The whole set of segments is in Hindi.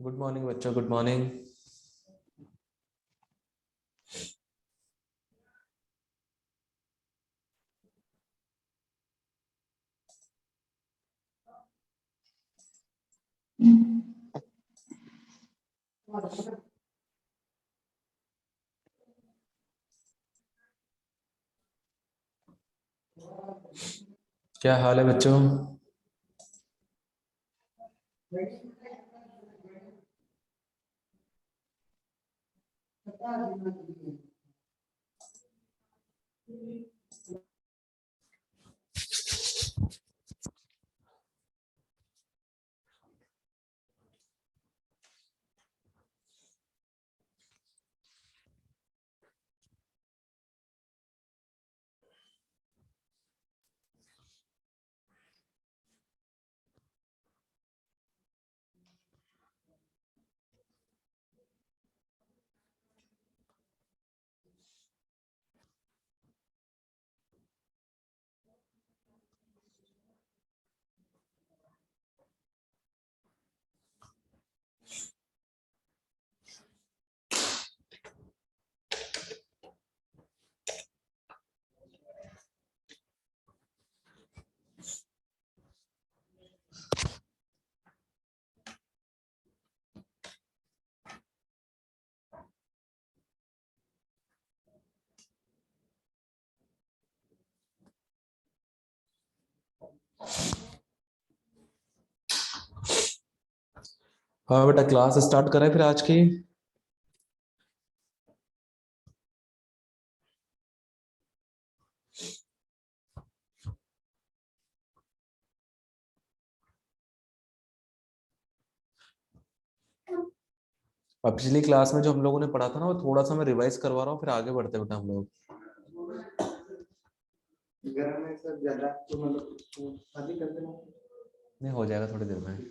गुड मॉर्निंग बच्चों, गुड मॉर्निंग। क्या हाल है बच्चों? हाँ बेटा, क्लास स्टार्ट करें फिर आज की। अब पिछली क्लास में जो हम लोगों ने पढ़ा था ना, वो थोड़ा सा मैं रिवाइज करवा रहा हूँ, फिर आगे बढ़ते हैं बेटा हम लोग। गर्म है सर, ज्यादा तो मतलब शादी कर देना। नहीं, हो जाएगा थोड़ी देर में।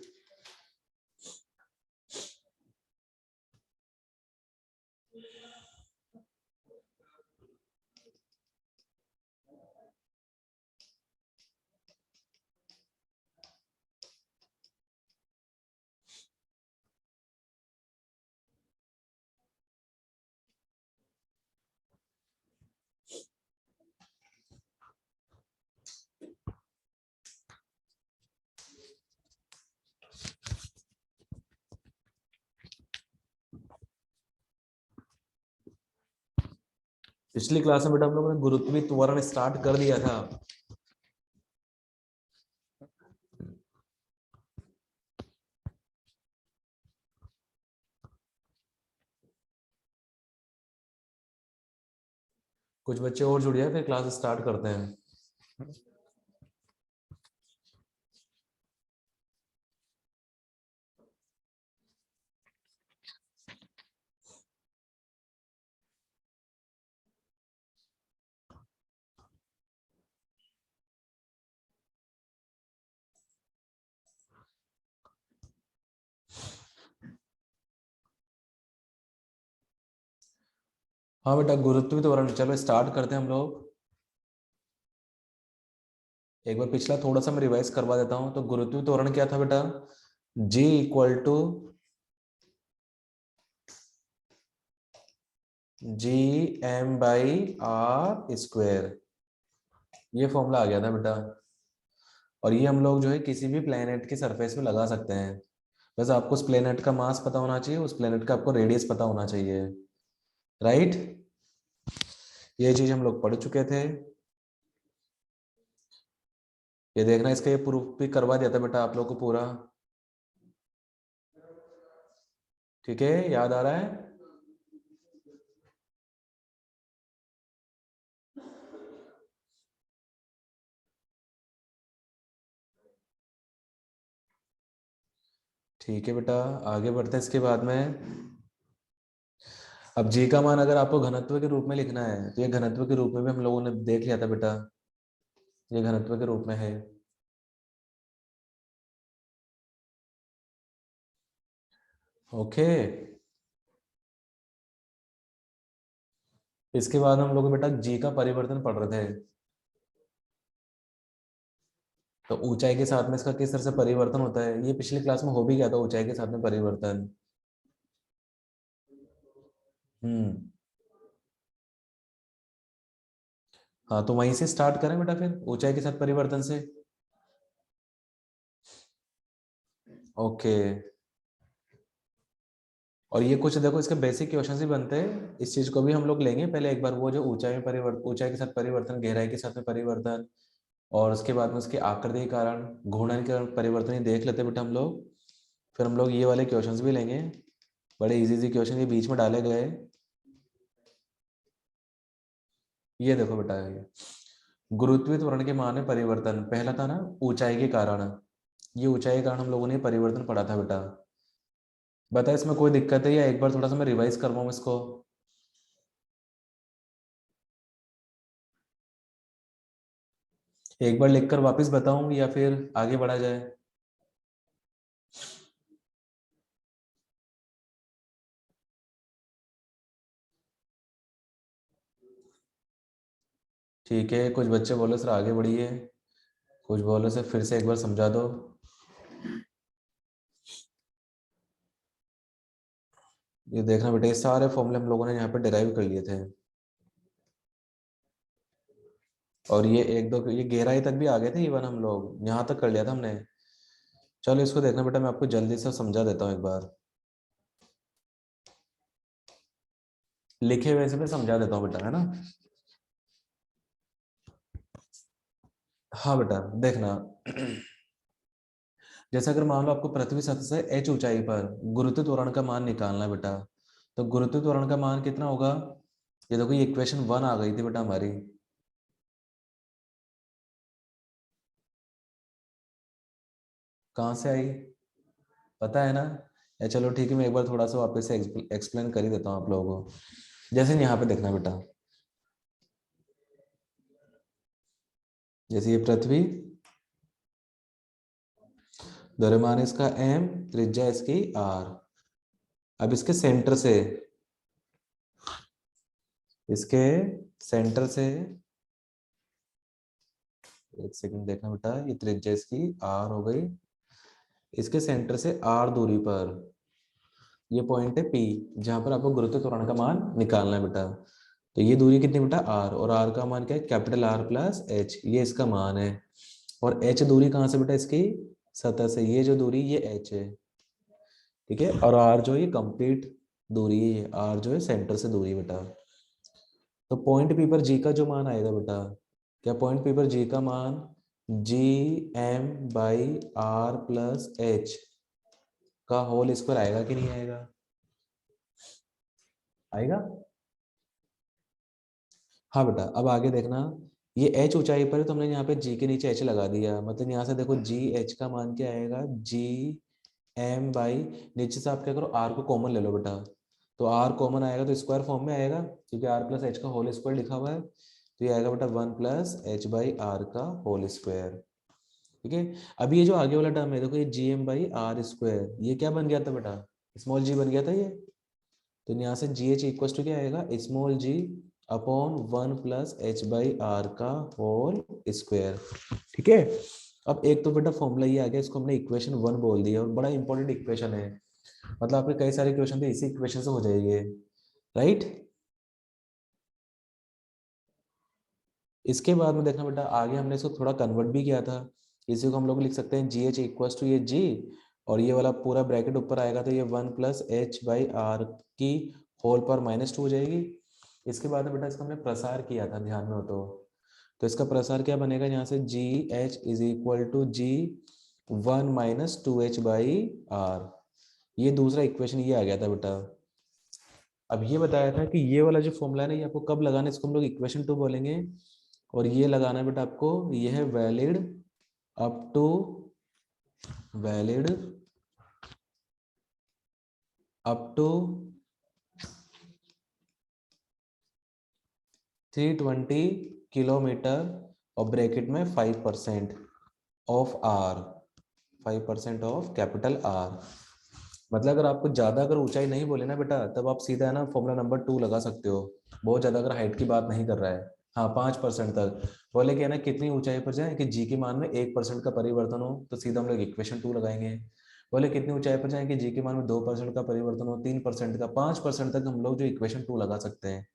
पिछली क्लास में बेटा हम लोगों ने गुरुत्वीय त्वरण स्टार्ट कर दिया था। कुछ बच्चे और जुड़ जाए, फिर क्लास स्टार्ट करते हैं। हाँ बेटा, गुरुत्वीय त्वरण चलो स्टार्ट करते हैं हम लोग। एक बार पिछला थोड़ा सा मैं रिवाइज करवा देता हूँ। तो गुरुत्वीय त्वरण क्या था बेटा? G equal to G m/r²। ये फॉर्मूला आ गया था बेटा। और ये हम लोग जो है किसी भी प्लेनेट के सरफेस में लगा सकते हैं। बस आपको उस प्लेनेट का मास पता होना चाहिए, उस प्लेनेट का आपको रेडियस पता होना चाहिए। राइट? ये चीज हम लोग पढ़ चुके थे। ये देखना, इसका ये प्रूफ भी करवा दिया था बेटा आप लोग को पूरा। ठीक है, याद आ रहा है? ठीक है बेटा, आगे बढ़ते हैं इसके बाद में। अब जी का मान अगर आपको घनत्व के रूप में लिखना है, तो ये घनत्व के रूप में भी हम लोगों ने देख लिया था बेटा। ये घनत्व के रूप में है। ओके। इसके बाद हम लोग बेटा जी का परिवर्तन पढ़ रहे थे। तो ऊंचाई के साथ में इसका किस तरह से परिवर्तन होता है, ये पिछली क्लास में हो भी गया था, ऊंचाई के साथ में परिवर्तन। हाँ, तो वहीं से स्टार्ट करें बेटा, फिर ऊंचाई के साथ परिवर्तन से। ओके, और ये कुछ देखो इसके बेसिक क्वेश्चन ही बनते हैं, इस चीज को भी हम लोग लेंगे पहले एक बार। वो जो ऊंचाई में परिवर्तन, ऊंचाई के साथ परिवर्तन, गहराई के साथ में परिवर्तन, और उसके बाद में उसके आकृति के कारण, घूर्णन के कारण परिवर्तन ही देख लेते बेटा हम लोग। फिर हम लोग ये वाले क्वेश्चंस भी लेंगे, बड़े इजी इजी क्वेश्चन ये बीच में डाले गए। ये देखो बेटा, ये गुरुत्वीय त्वरण के मान में परिवर्तन पहला था ना, ऊंचाई के कारण। ये ऊंचाई के कारण हम लोगों ने परिवर्तन पढ़ा था बेटा। बता इसमें कोई दिक्कत है या एक बार थोड़ा सा मैं रिवाइज करवाऊँ इसको? एक बार लिखकर वापस बताऊं या फिर आगे बढ़ा जाए? ठीक है, कुछ बच्चे बोले सर आगे बढ़िए, कुछ बोले सर फिर से एक बार समझा दो। ये देखना बेटा, ये सारे फॉर्मूले हम लोगों ने यहाँ पे डिराइव कर लिए थे, और ये एक दो ये गहराई तक भी आ गए थे, इवन हम लोग यहाँ तक कर लिया था हमने। चलो इसको देखना बेटा, मैं आपको जल्दी से समझा देता हूँ एक बार, लिखे हुए से मैं समझा देता हूँ बेटा, है ना। हाँ बेटा देखना, जैसे अगर मान लो आपको पृथ्वी सतह से h ऊंचाई पर गुरुत्व त्वरण का मान निकालना है बेटा, तो गुरुत्व त्वरण का मान कितना होगा? ये देखो, ये इक्वेशन 1 आ गई थी बेटा हमारी। कहाँ से आई, पता है ना? या चलो ठीक है, मैं एक बार थोड़ा सा वापस से एक्सप्लेन कर ही देता हूँ आप लोगों को। जैसे यहाँ पे देखना बेटा, जैसे ये पृथ्वी, द्रव्यमान इसका m, त्रिज्या इसकी r। अब इसके सेंटर से, इसके सेंटर से, एक सेकंड देखना बेटा, ये त्रिज्या इसकी r हो गई, इसके सेंटर से r दूरी पर ये पॉइंट है P, जहां पर आपको गुरुत्व त्वरण का मान निकालना है बेटा। तो ये दूरी कितनी बेटा? r, और r का मान क्या है? कैपिटल R प्लस h, ये इसका मान है। और h दूरी कहाँ से बेटा? इसकी सतह से, ये जो दूरी ये h है, ठीक है। और r जो ये कंप्लीट दूरी है, r जो है सेंटर से दूरी बेटा। तो पॉइंट P पर g का जो मान आएगा बेटा, क्या पॉइंट P पर g का मान g m by r plus h का होल स्क्वायर आएगा कि नहीं आएगा? आएगा। हाँ बेटा, अब आगे देखना, ये h ऊंचाई पर है तो हमने यहाँ पे g के नीचे h लगा दिया, मतलब यहाँ से देखो g h का मान क्या आएगा? g m बाई, नीचे से आप क्या करो, r को कॉमन ले लो बेटा, तो r कॉमन आएगा तो स्क्वायर फॉर्म में आएगा, क्योंकि r प्लस h का होल स्क्वायर लिखा हुआ है, तो ये आएगा बेटा 1 प्लस h बाई आर का होल स्क्वायर। ठीक है। अब ये जो आगे वाला टर्म है देखो, ये G M by R square, ये क्या बन गया था बेटा? स्मॉल जी बन गया था ये। तो यहाँ से जी एच इक्वल टू क्या आएगा? Small G upon 1 plus H by R का होल स्क्वायर। ठीक है। अब एक तो बेटा फॉर्मूला ये आ गया, इसको हमने इक्वेशन 1 बोल दिया, और बड़ा इंपॉर्टेंट इक्वेशन है, मतलब आपके कई सारे क्वेश्चन थे इसी इक्वेशन से हो जाएंगे, राइट। इसके बाद में देखना बेटा, आगे हमने इसको थोड़ा कन्वर्ट भी किया था, इसी को हम लोग लिख सकते हैं जी एच इक्वल टू ये जी, और ये वाला पूरा ब्रैकेट ऊपर आएगा तो ये 1 प्लस एच बाई आर की होल पर -2 हो जाएगी। इसके बाद में बेटा इसका हमने प्रसार किया था, ध्यान में हो तो इसका प्रसार क्या बनेगा? यहाँ से G H is equal to ji 1 minus 2h by R, ये दूसरा इक्वेशन ये आ गया था बेटा। अब ये बताया था कि ये वाला जो फॉर्मूला है ना, ये आपको कब लगाना है, इसको हम लोग इक्वेशन 2 बोलेंगे, और ये लगाना है बेटा आपको, ये है valid up to, valid up to 320 kilometre, और ब्रैकेट में 5% of R, 5% of capital R. मतलब अगर आपको ज्यादा अगर ऊंचाई नहीं बोले ना बेटा, तब आप सीधा है ना फॉर्मूला नंबर 2 लगा सकते हो, बहुत ज्यादा अगर हाइट की बात नहीं कर रहा है। हाँ, 5% तक बोले कि है ना, कितनी ऊंचाई पर जाए कि जी के मान में 1% का परिवर्तन हो, तो सीधा हम लोग इक्वेशन 2 लगाएंगे। बोले कितनी ऊंचाई पर जाएं कि जी के मान में 2% का परिवर्तन हो, 3% का, 5% तक हम लोग जो इक्वेशन 2 लगा सकते हैं।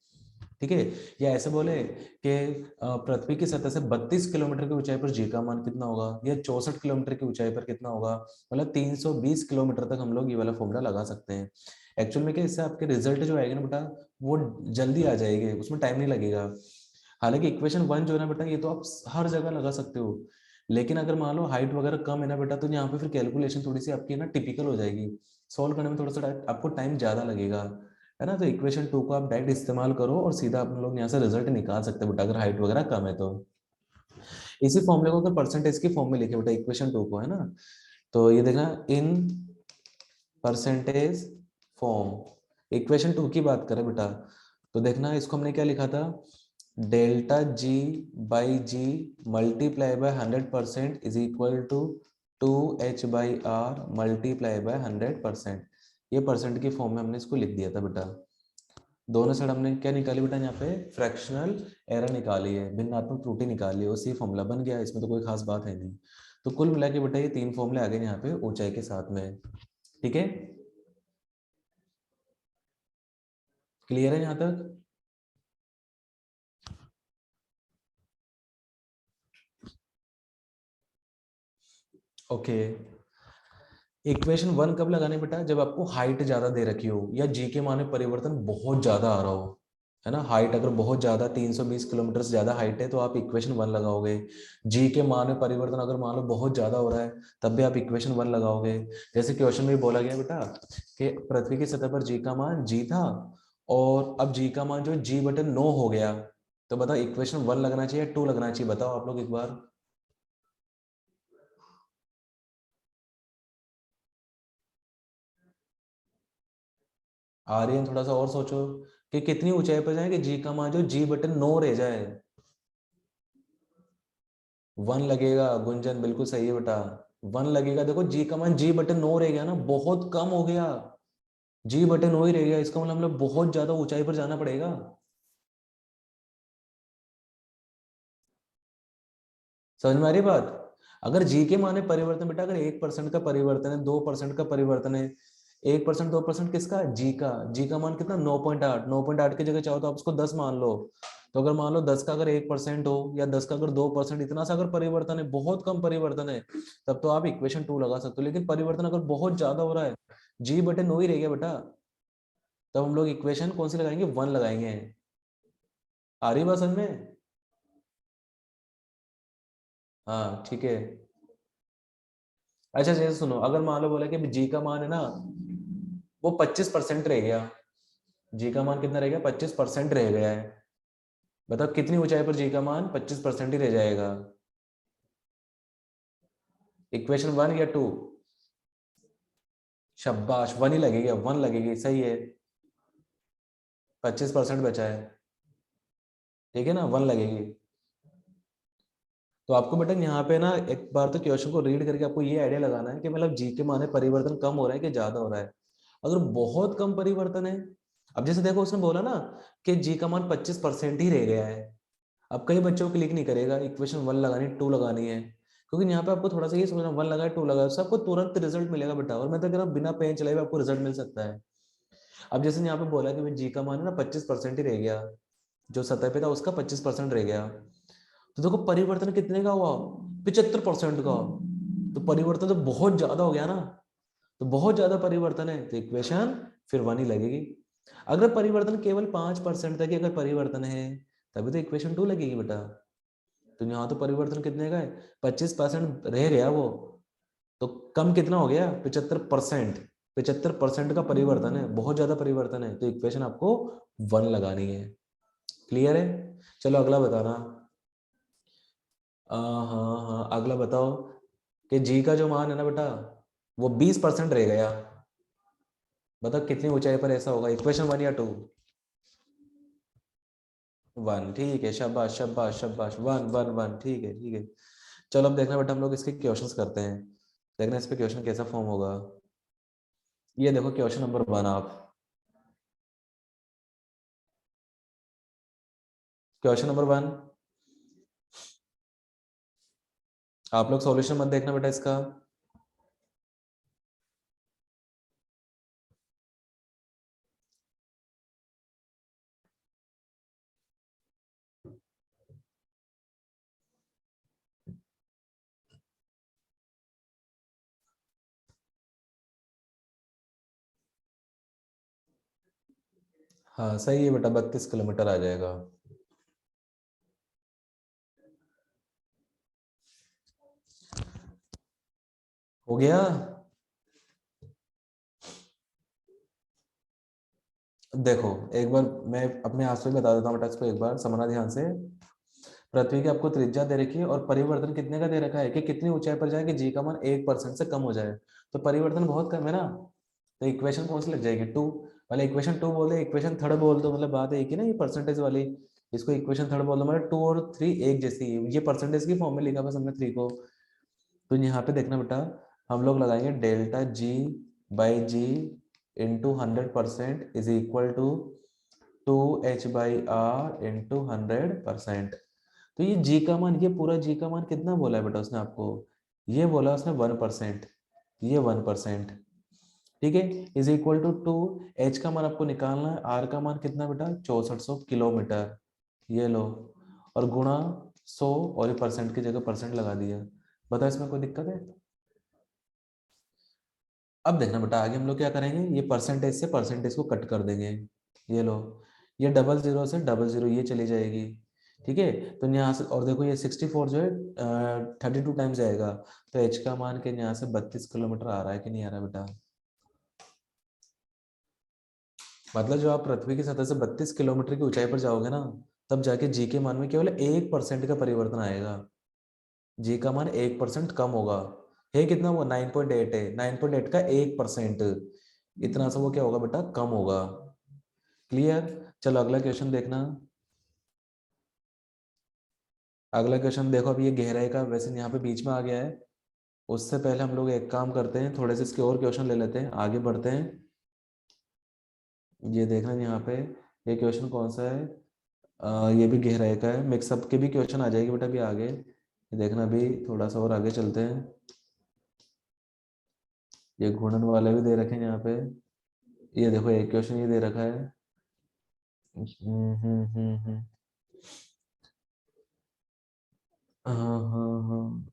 ठीक है। या ऐसे बोले कि पृथ्वी की सतह से 32 किलोमीटर की ऊंचाई पर जी का मान कितना होगा, या 64 किलोमीटर की ऊंचाई पर कितना होगा, मतलब 320 किलोमीटर तक हम लोग ये वाला फॉर्मूला लगा सकते हैं। एक्चुअल में क्या, इससे आपके रिजल्ट जो आएगा ना बेटा वो जल्दी आ जाएंगे, उसमें टाइम नहीं लगेगा। हालांकि इक्वेशन 1 जो है ना बेटा ये तो आप हर जगह लगा सकते हो, लेकिन अगर मान लो हाइट वगैरह कम है ना बेटा, तो यहाँ पे फिर कैलकुलेशन थोड़ी सी आपकी ना टिपिकल हो जाएगी, सॉल्व करने में थोड़ा सा आपको टाइम ज्यादा लगेगा, है ना। तो इक्वेशन 2 को आप डायरेक्ट इस्तेमाल करो और सीधा आप लोग यहाँ से रिजल्ट निकाल सकते हो बेटा, अगर हाइट वगैरह कम है तो। इसी फॉर्मूले को अगर परसेंटेज की फॉर्म में लिखे बेटा इक्वेशन 2 को, है ना, तो ये देखना इन परसेंटेज फॉर्म इक्वेशन 2 की बात करें बेटा, तो देखना इसको हमने क्या लिखा था, delta G by G multiply by 100% is equal to 2h/r multiply by 100%। ये परसेंट की फॉर्म में हमने इसको लिख दिया था बेटा। दोनों साइड हमने क्या निकाली बेटा, यहाँ पे फ्रैक्शनल एरर निकाली है, भिन्नात्मक त्रुटि निकाली है, उसी फॉर्मूला बन गया, इसमें तो कोई खास बात है नहीं। तो कुल मिला के बेटा ये 3 फॉर्मूले आ गए यहाँ पे ऊंचाई के साथ में। ठीक है, क्लियर है यहाँ तक? ओके। इक्वेशन 1 कब लगाने बेटा, जब आपको हाइट ज्यादा दे रखी हो या जी के मान में परिवर्तन बहुत ज्यादा आ रहा हो, है ना। हाइट अगर बहुत ज्यादा 320 किलोमीटर से ज्यादा हाइट है तो आप इक्वेशन 1 लगाओगे। जी के मान में परिवर्तन अगर मान लो बहुत ज्यादा हो रहा है तब भी आप इक्वेशन 1 लगाओगे। जैसे क्वेश्चन में बोला गया बेटा कि पृथ्वी की सतह पर जी का मान जी था और अब जी का मान जो g/9 हो गया, तो बताओ इक्वेशन 1 लगना चाहिए 2 लगना चाहिए, बताओ आप लोग एक बार। आर्यन थोड़ा सा और सोचो कि कितनी ऊंचाई पर जाए कि जी का मान जो g/9 रह जाए। 1 लगेगा गुंजन, बिल्कुल सही है बेटा, 1 लगेगा। देखो जी का मान g/9 रह गया ना, बहुत कम हो गया, g/9 ही रह गया, इसका मतलब हम लोग बहुत ज्यादा ऊंचाई पर जाना पड़ेगा। समझ में आ रही बात? अगर जी के मान में परिवर्तन बेटा अगर 1% का परिवर्तन है, 2% का परिवर्तन है, 1% 2% किसका, जी का मान कितना 9.8, 9.8 की जगह चाहो तो आप उसको 10 मान लो। तो अगर मान लो 10 का अगर 1% हो या 10 का अगर 2%, इतना सा अगर परिवर्तन है, बहुत कम परिवर्तन है, तब तो आप इक्वेशन 2 लगा सकते हो। लेकिन परिवर्तन अगर बहुत ज्यादा हो रहा है, g/9 ही रह गया बेटा, तब हम लोग इक्वेशन कौन सी लगाएंगे, 1 लगाएंगे। आ रही बात समझ में? हाँ ठीक है। अच्छा जैसे सुनो, अगर मान लो बोला कि जी का मान है ना वो 25% रह गया, जी का मान कितना रह गया, 25% रह गया है, बताओ कितनी ऊंचाई पर जी का मान 25% ही रह जाएगा, इक्वेशन 1 या 2? शाबाश, 1 ही लगेगी, 1 लगेगी, सही है, 25% बचा है, ठीक है ना, 1 लगेगी। तो आपको बेटा यहाँ पे ना एक बार तो क्वेश्चन को रीड करके आपको ये आइडिया लगाना है कि मतलब जी के माने परिवर्तन कम हो रहा है कि ज्यादा हो रहा है। अगर बहुत कम परिवर्तन है, अब जैसे देखो उसने बोला ना कि जी का मान 25% ही रह गया है, अब कई बच्चों को क्लिक नहीं करेगा इक्वेशन 1 लगानी 2 लगानी है, क्योंकि यहाँ पे आपको थोड़ा सा ये समझना 1 लगाए 2 लगाए उससे आपको तुरंत रिजल्ट मिलेगा बेटा, और मैं तो कह रहा हूँ बिना पेन चलाए हुए आपको रिजल्ट मिल सकता है। अब जैसे यहाँ पे बोला कि जी का मान है ना 25% ही रह गया, जो सतह पे था उसका 25% रह गया, तो देखो परिवर्तन कितने का हुआ, 75% का। तो परिवर्तन तो बहुत ज्यादा हो गया ना, तो बहुत ज्यादा परिवर्तन है तो इक्वेशन फिर 1 ही लगेगी। अगर परिवर्तन केवल 5% तक ही अगर परिवर्तन है तभी तो इक्वेशन 2 लगेगी बेटा। तो यहाँ तो परिवर्तन कितने का है, 25% रह गया वो, तो कम कितना हो गया, 75%। 75% का परिवर्तन है, बहुत ज्यादा परिवर्तन है, तो इक्वेशन आपको 1 लगानी है। क्लियर है? चलो अगला बताना। हाँ हाँ अगला बताओ कि जी का जो मान है ना बेटा वो 20% रह गया, बताओ कितनी ऊंचाई पर ऐसा होगा, इक्वेशन 1 या 2? 1, ठीक है, शाबाश शाबाश शाबाश, 1 1 1, ठीक है ठीक है। चलो अब देखना बेटा हम लोग इसके क्वेश्चंस करते हैं, देखना इस पे क्वेश्चन कैसा फॉर्म होगा। ये देखो क्वेश्चन नंबर 1, आप क्वेश्चन नंबर 1, आप लोग सॉल्यूशन मत देखना बेटा इसका, हाँ सही है बेटा, 32 किलोमीटर आ जाएगा। हो गया। देखो एक बार मैं अपने हाथ से बता देता हूँ बेटा, इसको एक बार समझना ध्यान से। पृथ्वी की आपको त्रिज्या दे रखी है और परिवर्तन कितने का दे रखा है कि कितनी ऊंचाई पर जाए कि जी का मान 1% से कम हो जाए। तो परिवर्तन बहुत कम है ना, तो इक्वेशन कौन सी लग जाएगी, टू। वाले इक्वेशन टू बोल दे, इक्वेशन थर्ड बोल दो, मतलब बात एक ही ना, ये परसेंटेज वाली। इसको इक्वेशन थर्ड बोल दो, मतलब टू और थ्री एक जैसी है, ये परसेंटेज की फॉर्म में लिखा बस हमने थ्री को। तो यहाँ पे देखना बेटा, हम लोग लगाएंगे delta G by G into 100% is equal to 2h/r into 100%। तो ये जी का मान, ये पूरा जी का मान कितना बोला है बेटा उसने आपको, ये बोला उसने 1%, ये 1%। ठीक है, is equal to two. H का मान आपको निकालना है, आर का मान कितना बेटा 6400 किलोमीटर, ये लो, और गुणा 100, और ये परसेंट की जगह परसेंट लगा दिया। बताओ इसमें कोई दिक्कत है। अब देखना बेटा आगे हम लोग क्या करेंगे, ये परसेंटेज से परसेंटेज को कट कर देंगे, ये लो, ये डबल जीरो से डबल जीरो ये चली जाएगी। ठीक है, तो यहाँ से, और देखो ये 64 जो है 32 टाइम्स जाएगा, तो एच का मान के यहाँ से 32 किलोमीटर आ रहा है कि नहीं आ रहा बेटा। मतलब जब आप पृथ्वी की सतह से 32 किलोमीटर की ऊंचाई पर जाओगे ना, तब जाके जी के मान में केवल 1% का परिवर्तन आएगा। जी का मान 1% कम होगा। है कितना, वो 9.8 है, 9.8 का 1%, इतना सा वो क्या होगा बेटा, कम होगा। क्लियर। चलो अगला क्वेश्चन देखना। अगला क्वेश्चन देखो, अब ये गहराई का वैसे यहाँ पे बीच में आ गया है। उससे पहले हम लोग एक काम करते हैं, थोड़े से इसके और क्वेश्चन ले लेते हैं, आगे बढ़ते हैं। ये देखना यहाँ पे, ये क्वेश्चन कौन सा है, ये भी गहराई का है, मिक्सअप के भी क्वेश्चन आ जाएगी बेटा अभी आगे, ये देखना अभी थोड़ा सा और आगे चलते हैं। ये घूर्णन वाले भी दे रखे हैं यहाँ पे, ये देखो एक क्वेश्चन ये दे रखा है। हम्म। हाँ हाँ हाँ।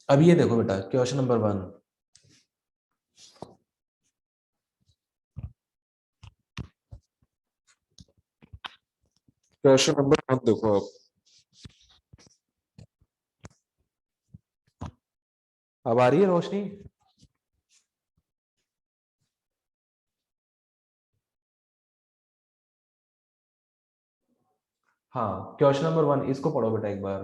अब ये देखो बेटा क्वेश्चन नंबर 1। क्वेश्चन नंबर 1 देखो आप। अब आ रही है रोशनी। हाँ क्वेश्चन नंबर 1 इसको पढ़ो बेटा एक बार।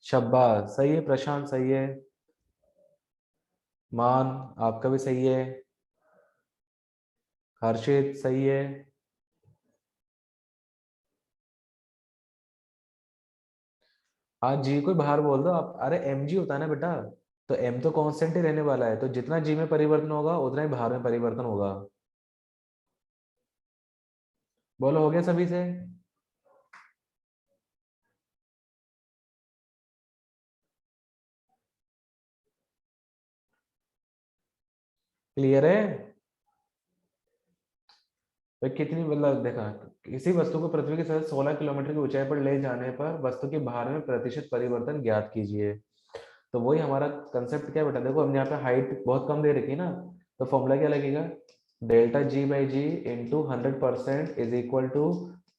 शाबाश, सही है प्रशांत, सही है। मान, आपका भी सही है। हर्षित सही है। हाँ जी कोई बाहर बोल दो आप, अरे एम जी होता है ना बेटा, तो एम तो कांस्टेंट ही रहने वाला है, तो जितना जी में परिवर्तन होगा उतना ही बाहर में परिवर्तन होगा। बोलो हो गया सभी से। क्लियर है। तो कितनी, मतलब देखा, किसी वस्तु को पृथ्वी की सतह 16 किलोमीटर की ऊंचाई पर ले जाने पर वस्तु के भार में प्रतिशत परिवर्तन ज्ञात कीजिए। तो वही हमारा कंसेप्ट क्या है बेटा, देखो हमने यहाँ पे हाइट बहुत कम दे रखी है ना, तो फॉर्मूला क्या लगेगा, delta G by G into 100% is equal to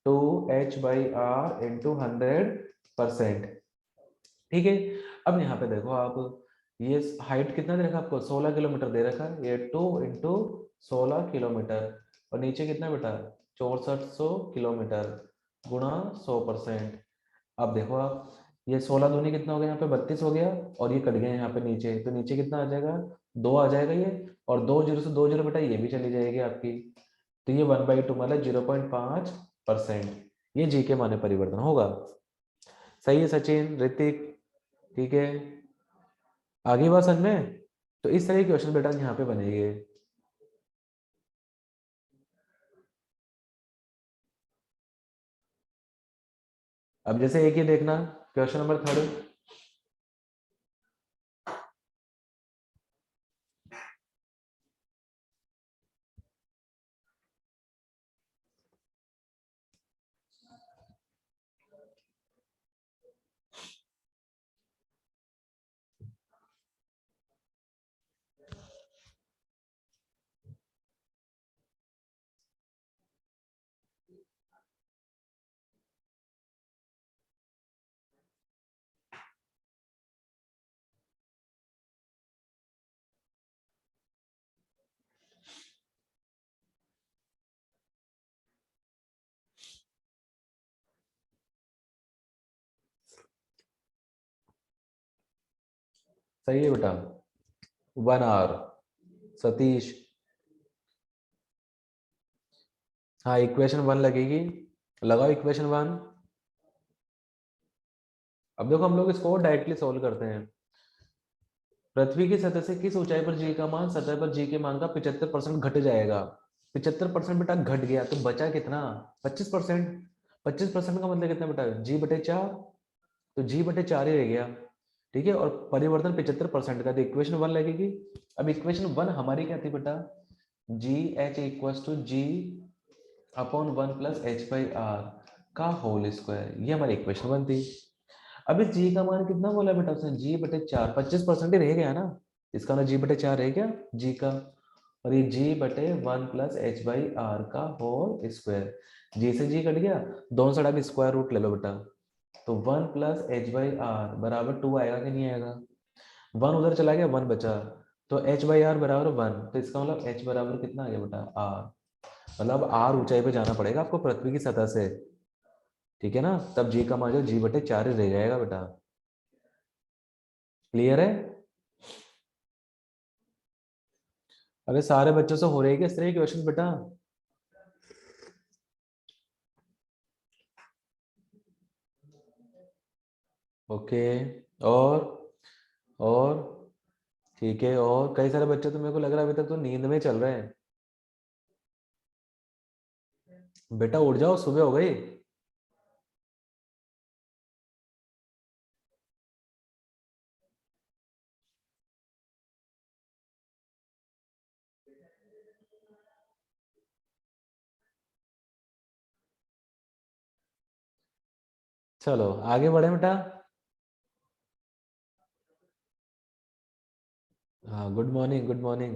2h/r into 100%। ठीक है, अब यहाँ पे देखो आप, ये हाइट कितना दे रखा है आपको, 16 किलोमीटर दे रखा है, ये 2 इंटू 16 किलोमीटर, और नीचे कितना बेटा 6400 किलोमीटर, गुणा 100%। अब देखो आप, ये 16 दूनी कितना हो गया, यहाँ पे 32 हो गया, और ये कट गया यहाँ पे नीचे, तो नीचे कितना आ जाएगा, 2 आ जाएगा ये, और 2 जीरो से 2 जीरो बेटा ये भी चली जाएगी आपकी, तो ये 1/2 मतलब 0.5%, ये जी के माने परिवर्तन होगा। सही है सचिन, ऋतिक, ठीक है। आगे बात समझ में, तो इस तरह के क्वेश्चन बेटा यहाँ पे बनेंगे। अब जैसे एक ही देखना, क्वेश्चन नंबर 3। सही है बेटा, 1 आवर। सतीश, हाँ इक्वेशन 1 लगेगी, लगाओ इक्वेशन 1। अब देखो हम लोग इसको डायरेक्टली सोल्व करते हैं। पृथ्वी की सतह से किस ऊंचाई पर जी का मान सतह पर जी के मान का 75% घट जाएगा। 75% बेटा घट गया तो बचा कितना, 25%। 25% का मतलब कितना बेटा, जी बटे 4, तो जी बटे 4 ही रह गया। ठीक है, और परिवर्तन 75% का, तो इक्वेशन 1 लगेगी। अब इक्वेशन 1 हमारी क्या थी बेटा, G H equal to G upon 1 plus H by R का होल स्क्वायर, ये हमारी इक्वेशन 1 थी। अब इस जी का मान कितना बोला बेटा उसने, जी बटे 4, 25% ही रह गया ना, इसका ना जी बटे 4 रह गया जी का, और ये जी बटे 1 प्लस एच बाई आर का होल स्क्वायर। जी से जी कट गया, दोनों साइड आप स्क्वायर रूट ले लो बेटा, तो 1 प्लस एच बाई आर बराबर 2 आएगा कि नहीं आएगा, 1 उधर चला गया, 1 बचा, तो एच बाई आर बराबर 1, तो इसका मतलब एच बराबर कितना आ गया बेटा, आर। मतलब आर ऊंचाई पे जाना पड़ेगा आपको पृथ्वी की सतह से, ठीक है ना, तब जी का मान जो जी बटे 4 ही रह जाएगा बेटा। क्लियर है? अरे सारे बच्चों से हो रही है क्या इस तरह की क्वेश्चन बेटा? ओके, और ठीक है, और कई सारे बच्चे तो मेरे को लग रहा है अभी तक तो नींद में चल रहे हैं। बेटा उठ जाओ, सुबह हो गई। चलो आगे बढ़े बेटा। हाँ गुड मॉर्निंग, गुड मॉर्निंग।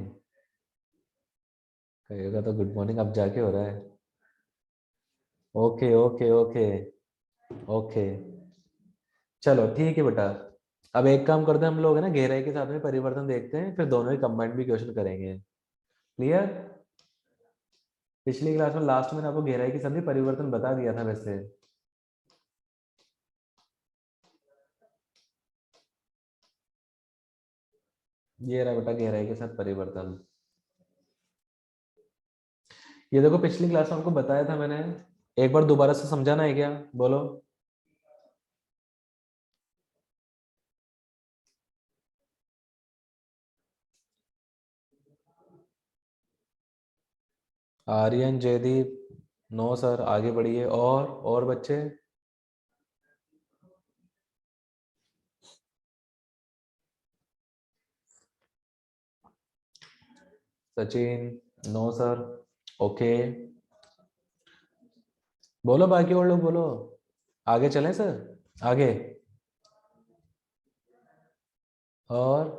कहिएगा तो गुड मॉर्निंग अब जाके हो रहा है। ओके ओके ओके ओके, चलो ठीक है बेटा। अब एक काम करते हैं हम लोग, है ना, गहराई के साथ में परिवर्तन देखते हैं, फिर दोनों ही कंबाइंड भी क्वेश्चन करेंगे। क्लियर? पिछली क्लास में लास्ट में आपको गहराई के साथ भी परिवर्तन बता दिया था वैसे। ये रहा बेटा गहराई के साथ परिवर्तन। ये देखो पिछली क्लास में आपको बताया था मैंने, एक बार दोबारा से समझाना है क्या, बोलो। आर्यन, जयदीप, नो सर, आगे बढ़िए। और बच्चे, सचिन, नो सर, ओके। बोलो बाकी और लोग बोलो, आगे चलें सर, आगे। और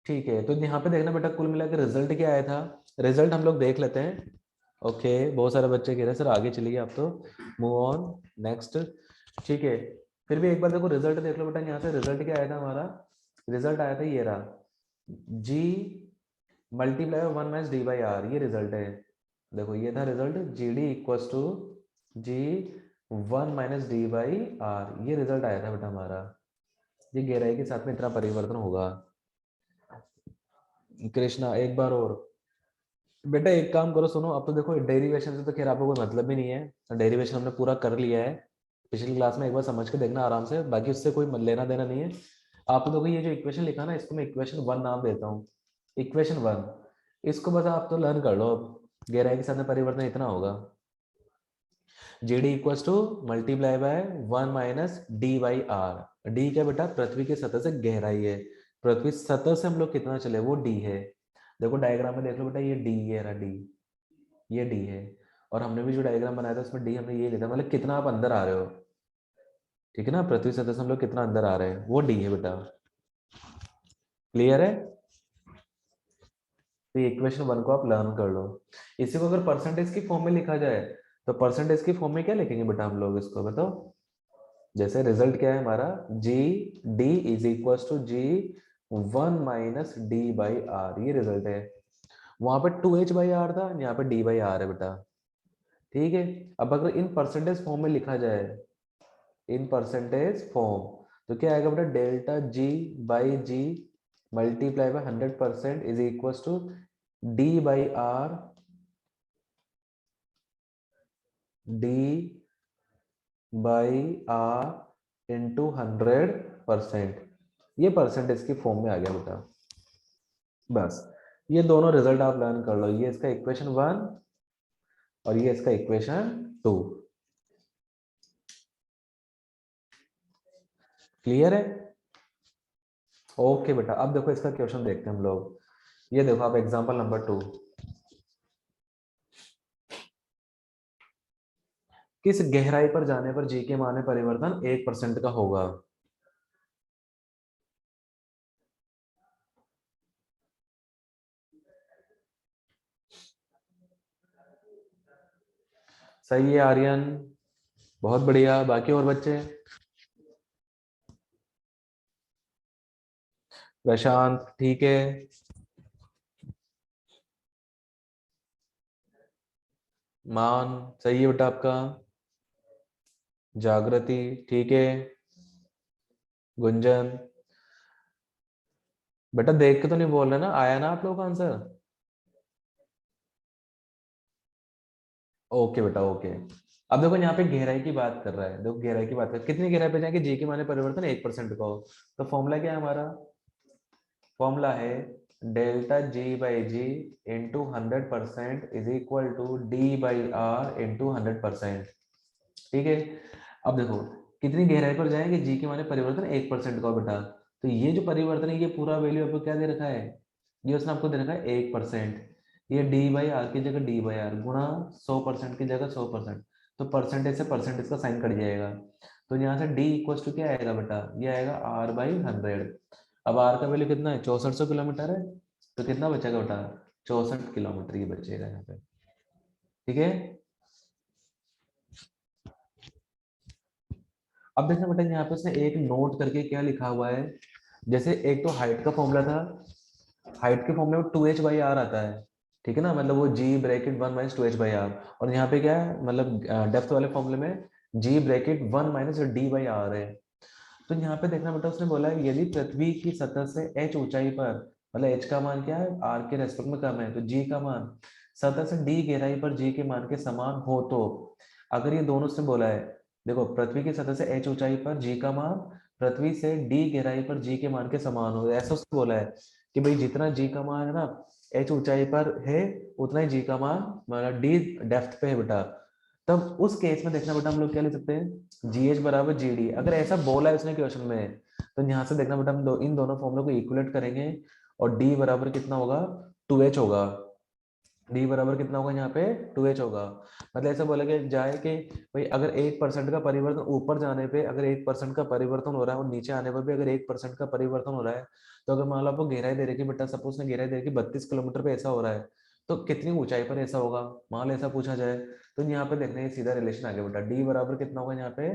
ठीक है, तो यहाँ पे देखना बेटा कुल मिला के रिजल्ट क्या आया था, रिजल्ट हम लोग देख लेते हैं। ओके, बहुत सारे बच्चे कह रहे हैं सर आगे चलिए आप तो, मूव ऑन नेक्स्ट। ठीक है, फिर भी एक बार देखो रिजल्ट देख लो बेटा, यहाँ से रिजल्ट क्या आया था हमारा, रिजल्ट आया था ये रहा, g multiply 1 minus D by R, ये रिजल्ट है। देखो ये था result, g D equals to ji 1 minus D by R, ये रिजल्ट आया था बेटा हमारा। ये गहराई के साथ में इतना परिवर्तन होगा। कृष्णा एक बार और। बेटा एक काम करो, सुनो, अब तो देखो डेरिवेशन से तो खैर आपको कोई मतलब ही नहीं है, डेरिवेशन हमने पूरा कर लिया है पिछली क्लास में, एक बार समझ के देखना आराम से, बाकी उससे कोई लेना देना नहीं है। आप तो देखो ये जो इक्वेशन लिखा ना, इसको मैं इक्वेशन 1 नाम देता हूँ, इक्वेशन 1, इसको बस आप तो लर्न कर लो। अब गहराई के साथ में परिवर्तन इतना होगा, G D equals to multiply by 1 minus D by R. D क्या बेटा, पृथ्वी की सतह से गहराई है, पृथ्वी सतह से हम लोग कितना चले वो डी है। देखो डायग्राम में देख लो बेटा, ये डी, ये रहा डी, ये डी है, और हमने भी जो डायग्राम बनाया था उसमें डी हमने ये लिखा, मतलब कितना आप अंदर आ रहे हो, ठीक है ना, पृथ्वी सतह से हम लोग कितना अंदर आ रहे हैं वो डी है बेटा। क्लियर है? तो ये इक्वेशन 1 को आप लर्न कर लो। इसी को अगर परसेंटेज की फॉर्म में लिखा जाए, तो परसेंटेज की फॉर्म में क्या लिखेंगे बेटा हम लोग, इसको बताओ। जैसे रिजल्ट क्या है हमारा, G D is equal to ji 1 minus D by R, ये रिजल्ट है। वहां पे 2h बाई आर था, यहाँ पे डी बाई आर है बेटा। ठीक है, अब अगर इन परसेंटेज फॉर्म में लिखा जाए, इन परसेंटेज फॉर्म, तो क्या आएगा बेटा, delta G by G multiply by 100% is equal to D by R D by R into 100%। ये परसेंटेज की फॉर्म में आ गया बेटा। बस ये दोनों रिजल्ट आप लर्न कर लो, ये इसका इक्वेशन 1 और ये इसका इक्वेशन 2। क्लियर है? ओके बेटा, अब देखो इसका क्वेश्चन देखते हैं हम लोग। ये देखो आप एग्जांपल नंबर 2। किस गहराई पर जाने पर जी के मान में परिवर्तन 1% का होगा? सही है आर्यन, बहुत बढ़िया। बाकी और बच्चे? प्रशांत ठीक है, मान सही है बेटा आपका, जागृति ठीक है, गुंजन बेटा देख के तो नहीं बोल रहे ना, आया ना आप लोगों का आंसर? ओके बेटा ओके। अब देखो यहाँ पे गहराई की बात कर रहा है, देखो गहराई की बात कर, कितनी गहराई पे जाएंगे जी के माने परिवर्तन 1% का हो, तो फॉर्मूला क्या है हमारा? फॉर्मूला है delta G by G into 100% is equal to D by R into 100%। ठीक है, अब देखो कितनी गहराई पर जाएंगे जी के माने परिवर्तन 1% का हो बेटा, तो ये जो परिवर्तन है ये पूरा वैल्यू आपको क्या दे रखा है, ये उसने आपको दे रखा है 1%। ये डी बाई आर की जगह डी बाई आर गुणा 100% की जगह 100%, तो परसेंटेज से परसेंटेज का साइन कट जाएगा, तो यहाँ से डी इक्वल टू क्या आएगा बेटा, ये आएगा आर बाई 100। अब आर का वैल्यू कितना है, 6400 किलोमीटर है, तो कितना बचेगा बेटा, 64 किलोमीटर ये बचेगा यहाँ पे। ठीक है, अब देखना बेटा यहाँ पे उसने एक नोट करके क्या लिखा हुआ है, जैसे एक तो हाइट का फॉर्मूला था, हाइट के फॉर्मूले में 2h/r आता है, ठीक है ना, मतलब वो g ब्रैकेट 1 माइनस 2h/r, और यहाँ पे क्या है, मतलब डेप्थ वाले फॉर्मूले में g ब्रैकेट 1 माइनस d/r है। तो यहाँ पे देखना बेटा उसने बोला है यदि पृथ्वी की सतह से h ऊंचाई पर, मतलब h का मान क्या है, r के रेस्पेक्ट में कम है, तो g का मान सतह से d गहराई पर g के मान के समान हो, तो अगर ये दोनों उसने बोला है, देखो पृथ्वी की सतह से h ऊंचाई पर g का मान पृथ्वी से d गहराई पर g के मान के समान हो, ऐसा उसने बोला है कि भाई जितना g का मान है ना h ऊंचाई पर है, उतना ही g का मान मतलब d डेप्थ पे है बेटा, तब उस केस में देखना बेटा हम लोग क्या लिख सकते हैं, जी एच बराबर जी डी, अगर ऐसा बोला है उसने क्वेश्चन में, तो यहाँ से देखना बेटा हम इन दोनों फॉर्मूलों को इक्वलेट करेंगे, और डी बराबर कितना होगा, 2h होगा, डी बराबर कितना होगा यहाँ पे 2h होगा। मतलब ऐसा बोला गया जाए कि भाई अगर 1% का परिवर्तन ऊपर जाने पे अगर 1% का परिवर्तन हो रहा है, और नीचे आने पर भी अगर 1% का परिवर्तन हो रहा है, तो अगर मान लो आपको गहराई दे रखी बेटा, सपोज ने गहराई दे रखी 32 किलोमीटर पे ऐसा हो रहा है, तो कितनी ऊंचाई पर ऐसा होगा, मान लो ऐसा पूछा जाए, तो यहाँ पे देखना ये सीधा रिलेशन आ गया बेटा, डी बराबर कितना होगा यहाँ पे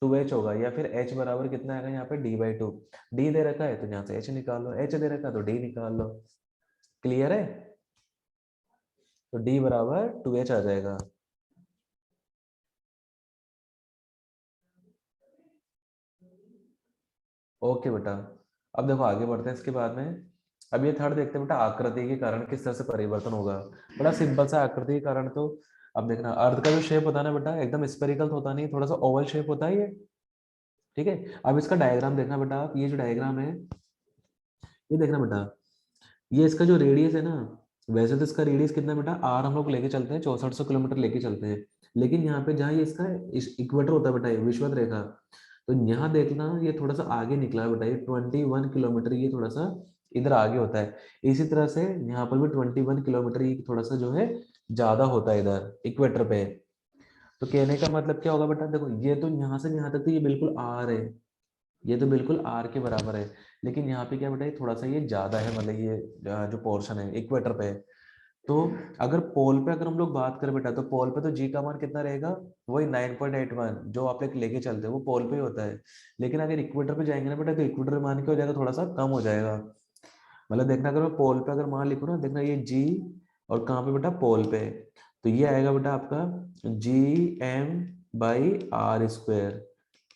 2h होगा, या फिर h बराबर कितना आएगा यहाँ पे d/2, डी दे रखा है तो यहाँ से h निकाल लो, h दे रखा है तो d निकाल लो। क्लियर है? तो d बराबर 2h आ जाएगा। ओके बेटा, अब देखो आगे बढ़ते हैं इसके बाद में। अब ये थर्ड देखते हैं बेटा, आकृति के कारण किस तरह से परिवर्तन होगा। बड़ा सिंपल सा आकृति के कारण, तो अब देखना अर्थ का जो शेप होता है ना बेटा, एकदम स्फेरिकल होता नहीं, थोड़ा सा ओवल शेप होता है ये। ठीक है, अब इसका डायग्राम देखना बेटा आप, ये जो डायग्राम है ये देखना बेटा, ये इसका जो रेडियस है ना, वैसे तो इसका रेडियस कितना है बेटा, आर हम लोग लेके चलते हैं 6400 किलोमीटर लेके चलते हैं, लेकिन यहाँ पे जहाँ ये इसका इक्वेटर होता है बेटा, ये विषुवत रेखा, तो यहाँ देखना ये थोड़ा सा आगे निकला है बेटा, ये 21 किलोमीटर ये थोड़ा सा इधर आगे होता है, इसी तरह से यहाँ पर भी 21 किलोमीटर ये थोड़ा सा जो है ज्यादा होता है इधर इक्वेटर पे। तो कहने का मतलब क्या होगा बेटा, देखो ये तो यहाँ से यहाँ तक तो ये बिल्कुल आर है, ये तो बिल्कुल आर के बराबर है, लेकिन यहाँ पे क्या बेटा ये थोड़ा सा ये ज्यादा है, मतलब ये जो पोर्शन है इक्वेटर पे। तो अगर पोल पे अगर हम लोग बात करें बेटा, तो पोल पे तो जी का मान कितना रहेगा, वही 9.81 जो आप लोग लेके चलते हैं वो पोल पे ही होता है, लेकिन अगर इक्वेटर पे जाएंगे ना बेटा, तो इक्वेटर मान के हो जाएगा थोड़ा सा कम हो जाएगा। मतलब देखना अगर मैं पोल पे अगर मान लिखूँ ना, देखना ये जी और कहाँ पे बेटा, पोल पे, तो ये आएगा बेटा आपका G M by R square.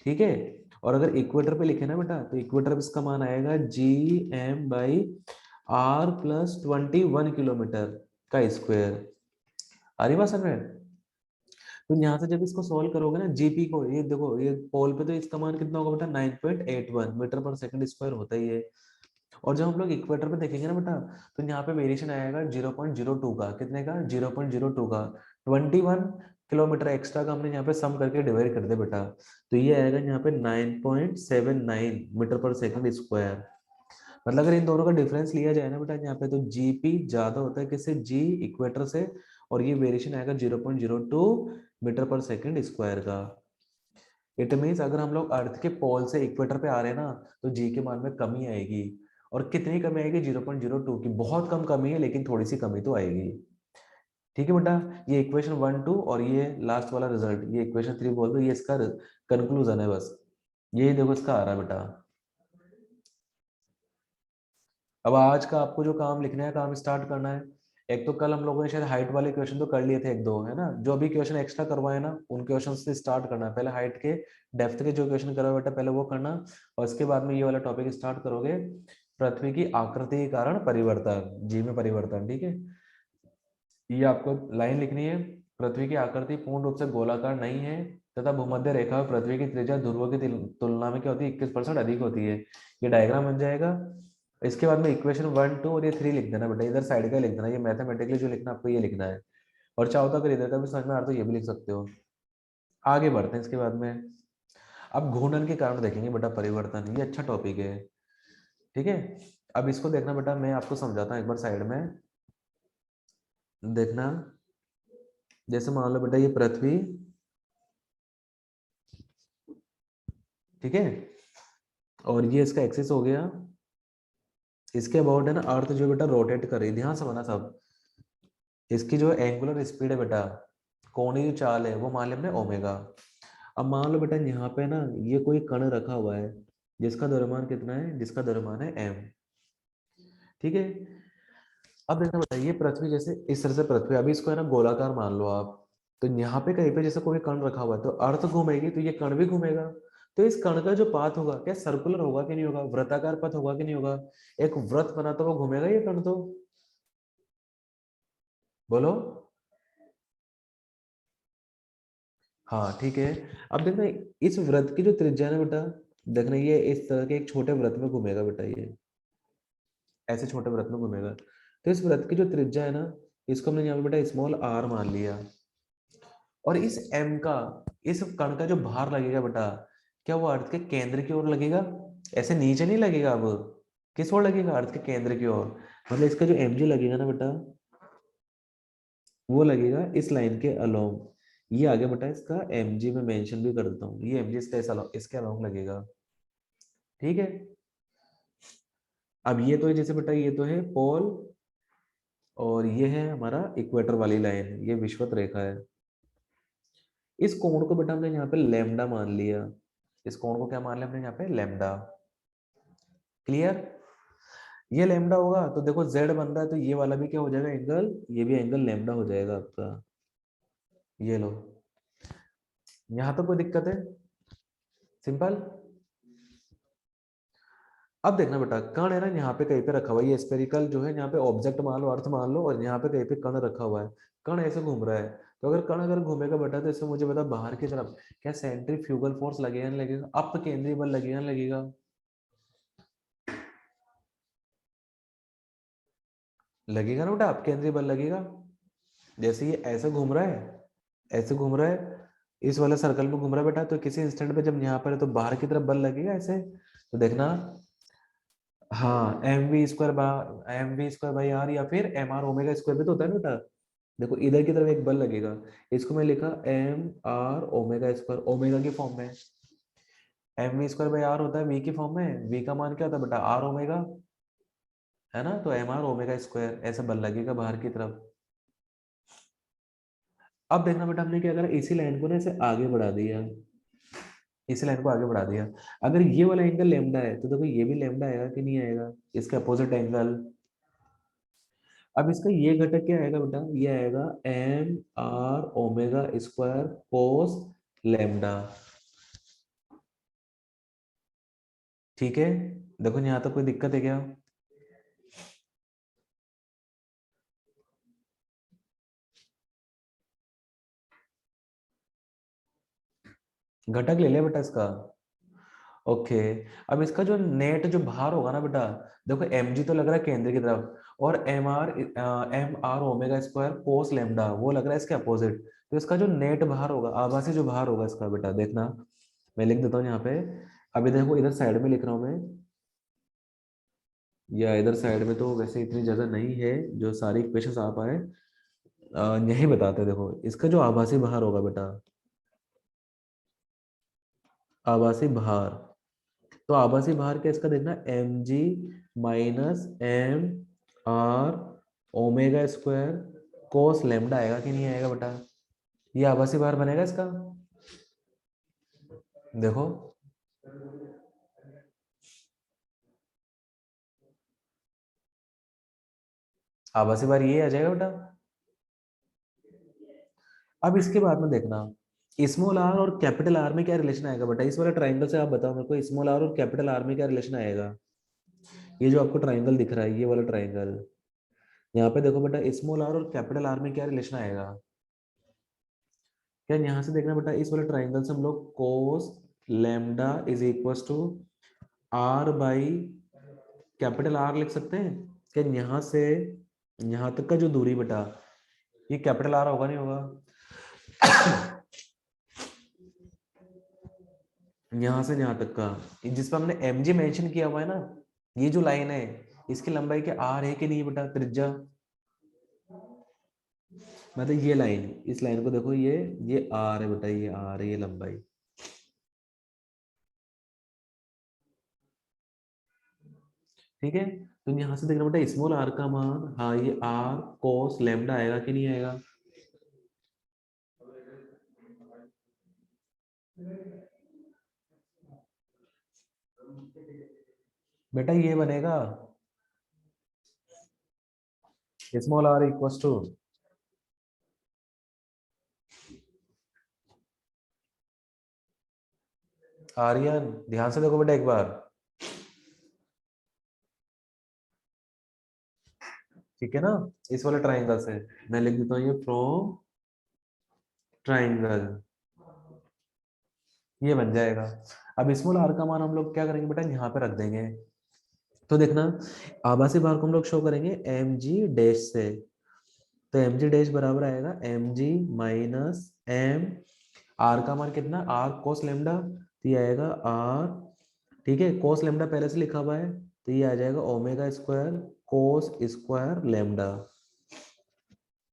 ठीक है, और अगर इक्वेटर पे लिखे ना बेटा, तो इक्वेटर पे इसका मान आएगा GM/R+21 किलोमीटर का स्क्वायर। आ रही बात समझ में? तो यहाँ से जब इसको सॉल्व करोगे ना, जीपी को, ये देखो ये पोल पे तो इसका मान कितना होगा बेटा, 9.81 मीटर पर सेकंड स्क्वायर होता ही है। और जब हम लोग इक्वेटर पे देखेंगे ना बेटा, तो यहाँ पे वेरिएशन आएगा 0.02 का, कितने का, 0.02 का। 21 किलोमीटर एक्स्ट्रा का हमने यहाँ पे सम करके डिवाइड कर दे बेटा, तो ये आएगा यहाँ पे 9.79 मीटर पर सेकंड स्क्वायर। मतलब अगर इन दोनों का डिफरेंस लिया जाए ना बेटा यहाँ पे, तो जीपी ज्यादा होता है किससे, जी इक्वेटर से, और ये वेरिएशन आएगा 0.02 मीटर पर सेकंड स्क्वायर का। इट मीन्स अगर हम लोग अर्थ के पोल से इक्वेटर पे आ रहे हैं ना, तो जी के मान में कमी आएगी। और कितनी कमी आएगी, 0.02 की। बहुत कम कमी है, लेकिन थोड़ी सी कमी तो आएगी। ठीक है बेटा, ये इक्वेशन 1 2, और ये लास्ट वाला रिजल्ट, ये इक्वेशन 3 बोल दो, ये इसका कंक्लूजन है बस। यही देखो इसका आ रहा है बेटा। अब आज का आपको जो काम लिखना है, काम स्टार्ट करना है। एक तो कल हम लोगों ने शायद हाइट वाले क्वेश्चन तो कर लिए थे, एक दो है ना, जो अभी क्वेश्चन एक्स्ट्रा करवाए ना, उन क्वेश्चन से स्टार्ट करना है। पहले हाइट के डेप्थ के जो क्वेश्चन करवाए बेटा, पहले वो करना, और इसके बाद में ये वाला टॉपिक स्टार्ट करोगे, पृथ्वी की आकृति के कारण परिवर्तन, जी में परिवर्तन। ठीक है, ये आपको लाइन लिखनी है, पृथ्वी की आकृति पूर्ण रूप से गोलाकार नहीं है, तथा भूमध्य रेखा और पृथ्वी की त्रिज्या ध्रुवों की तुलना में क्या होती है, 21% अधिक होती है। ये डायग्राम बन जाएगा। इसके बाद में इक्वेशन 1 2 और ये 3 लिख देना बेटा, इधर साइड का लिख देना, ये मैथमेटिकली जो लिखना आपको ये लिखना है। और चाहो तो अगर इधर का भी समझ में आ रहा तो ये भी लिख सकते हो। आगे बढ़ते हैं इसके बाद में। अब घूर्णन के कारण देखेंगे बेटा परिवर्तन, ये अच्छा टॉपिक है। ठीक है, अब इसको देखना बेटा, मैं आपको समझाता हूँ एक बार, साइड में देखना। जैसे मान लो बेटा ये पृथ्वी, ठीक है, और ये इसका एक्सिस हो गया। इसके अबाउट है ना अर्थ जो बेटा रोटेट कर रही है, ध्यान से समझना सब। इसकी जो एंगुलर स्पीड है बेटा, कोणीय जो चाल है, वो मान लें हमने ओमेगा। अब मान लो बेटा यहाँ पे ना ये कोई कण रखा हुआ है, जिसका द्रव्यमान कितना है, जिसका द्रव्यमान है m। ठीक है, अब देखना बेटा, ये पृथ्वी जैसे इस तरह से पृथ्वी, अभी इसको है ना गोलाकार मान लो आप। तो यहाँ पे कहीं पे जैसे कोई कण रखा हुआ है, तो अर्थ घूमेगी तो ये कण भी घूमेगा। तो इस कण का जो पाथ होगा, क्या सर्कुलर होगा कि नहीं होगा, वृत्ताकार पथ होगा कि नहीं होगा। एक वृत्त बना तो वो घूमेगा ये कण तो, बोलो। हाँ ठीक है, अब देखना इस वृत्त की जो त्रिज्या है ना बेटा, देखना ये इस तरह के एक छोटे वृत्त में घूमेगा बेटा, ये ऐसे छोटे वृत्त में घूमेगा। तो इस वृत्त की जो त्रिज्या है ना, इसको हमने यहाँ पे बेटा स्मॉल r मान लिया। और इस m का, इस कण का जो भार लगेगा बेटा, क्या वो अर्थ के केंद्र की ओर लगेगा, ऐसे नीचे नहीं लगेगा। अब किस ओर लगेगा, अर्थ के केंद्र की ओर। मतलब इसका जो mg लगेगा ना बेटा, वो लगेगा इस लाइन के अलोंग। ये आगे बेटा इसका mg में मेंशन भी कर देता हूँ, ये mg इसके अलोंग लगेगा। ठीक है, अब ये तो है जैसे बेटा, ये तो है पोल, और ये है हमारा इक्वेटर वाली लाइन, ये विषुवत रेखा है। इस कोण को बेटा हमने यहाँ पे लैम्डा मान लिया। इस कोण को क्या मान लिया हमने यहाँ पे, लैम्डा। क्लियर, ये लैम्डा होगा तो देखो z बन रहा है, तो ये वाला भी क्या हो जाएगा एंगल, ये भी एंगल लैम्डा हो जाएगा आपका। ये लो, यहाँ तो कोई दिक्कत है, सिंपल। अब देखना बेटा, कण है ना यहाँ पे कहीं पे रखा हुआ है, ये स्फेरिकल जो है यहाँ पे ऑब्जेक्ट मान लो, अर्थ मान लो, और यहाँ पे कहीं पे कण रखा हुआ है। कण ऐसे घूम रहा है, तो अगर कण अगर घूमेगा बेटा, तो इसमें मुझे बता बाहर की तरफ क्या सेंट्रीफ्यूगल फोर्स लगेगा नहीं लगेगा, अप केंद्रीय बल लगेगा नहीं लगेगा। लगेगा ना बेटा, अप केंद्रीय बल लगेगा। जैसे ये ऐसे घूम रहा है, ऐसे घूम रहा है, इस वाले सर्कल में घूम रहा है बेटा, तो किसी इंस्टेंट पे जब यहाँ पर है तो बाहर की तरफ बल लगेगा ऐसे, तो देखना। हाँ, mv² बाई r, या फिर mr ओमेगा स्क्वायर भी तो होता है ना बेटा। देखो इधर की तरफ एक बल लगेगा, इसको मैं लिखा mr ओमेगा स्क्वायर, ओमेगा की फॉर्म में। mv²/r होता है v की फॉर्म में, v का मान क्या होता है बेटा, r ओमेगा, है ना। तो mr ओमेगा स्क्वायर ऐसे बल लगेगा बाहर की तरफ। अब देखना बेटा, हमने क्या करा, इसी लाइन को ना ऐसे आगे बढ़ा दिया, इसी लाइन को आगे बढ़ा दिया। अगर ये वाला एंगल लैम्डा है, तो देखो ये भी लैम्डा आएगा कि नहीं आएगा, इसका अपोजिट एंगल। अब इसका ये घटक क्या आएगा बेटा, ये आएगा mr ओमेगा स्क्वायर कोस लैम्डा। ठीक है, देखो यहाँ तक कोई दिक्कत है क्या? घटक ले लिया बेटा इसका। ओके, अब इसका जो नेट जो भार होगा ना बेटा, देखो एम जी तो लग रहा है केंद्र की तरफ, और M are omega square cos lambda वो लग रहा है इसके अपोजिट। तो इसका जो नेट भार होगा, आभासी जो भार होगा इसका बेटा, देखना मैं लिख देता हूँ यहाँ पे। अभी देखो इधर साइड में लिख रहा हूँ मैं, या इधर साइड में तो वैसे इतनी जगह नहीं है जो सारी इक्वेशंस आ पाए। यही बताते हैं, देखो इसका जो आभासी भार होगा बेटा, आभासी भार, तो आभासी भार क्या इसका देखना, M G minus M are omega square cos lambda आएगा कि नहीं आएगा बेटा? ये आभासी भार बनेगा इसका। देखो आभासी भार ये आ जाएगा बेटा। अब इसके बाद में देखना, स्मॉल आर और कैपिटल आर में क्या रिलेशन आएगा बेटा, इस वाले ट्राइंगल से आप बताओ मेरे को, स्मॉल आर और कैपिटल आर में क्या रिलेशन आएगा? ये जो आपको ट्राइंगल दिख रहा है, ये वाला ट्राइंगल, यहाँ पे देखो बेटा, स्मॉल आर और कैपिटल आर में क्या रिलेशन आएगा? क्या यहाँ से देखना बेटा, इस वाले ट्राइंगल से हम लोग cos lambda is equal to R by capital R लिख सकते हैं? क्या यहाँ से यहाँ तक का जो दूरी बेटा, ये कैपिटल आर होगा नहीं होगा? यहाँ से यहाँ तक का, जिस पर हमने एम जी मेंशन किया हुआ है ना, ये जो लाइन है, इसकी लंबाई क्या आर है कि नहीं बेटा, त्रिज्या? मतलब ये लाइन, इस लाइन को देखो, ये आर है बेटा, ये आर है, ये लंबाई। ठीक है, तो यहाँ से देखना बेटा, स्मॉल आर का मान, हाँ ये आर कोस लेमडा आएगा कि नहीं आएगा? बेटा ये बनेगा small R equal to, Aryan ध्यान से देखो बेटा एक बार, ठीक है ना? इस वाले ट्राइंगल से मैं लिख देता हूँ, ये फ्रॉम ट्राइंगल, ये बन जाएगा। अब स्मॉल आर का मान हम लोग क्या करेंगे बेटा, यहाँ पे रख देंगे। तो देखना, आभासी भार को हम लोग शो करेंगे एम जी डैश से, तो एम जी डैश बराबर आएगा M G minus M, R का मान कितना, आर कोस लेमडा, तो ये आएगा आर, ठीक है, कोस लेमडा पहले से लिखा हुआ है, तो ये आ जाएगा omega square cos square lambda.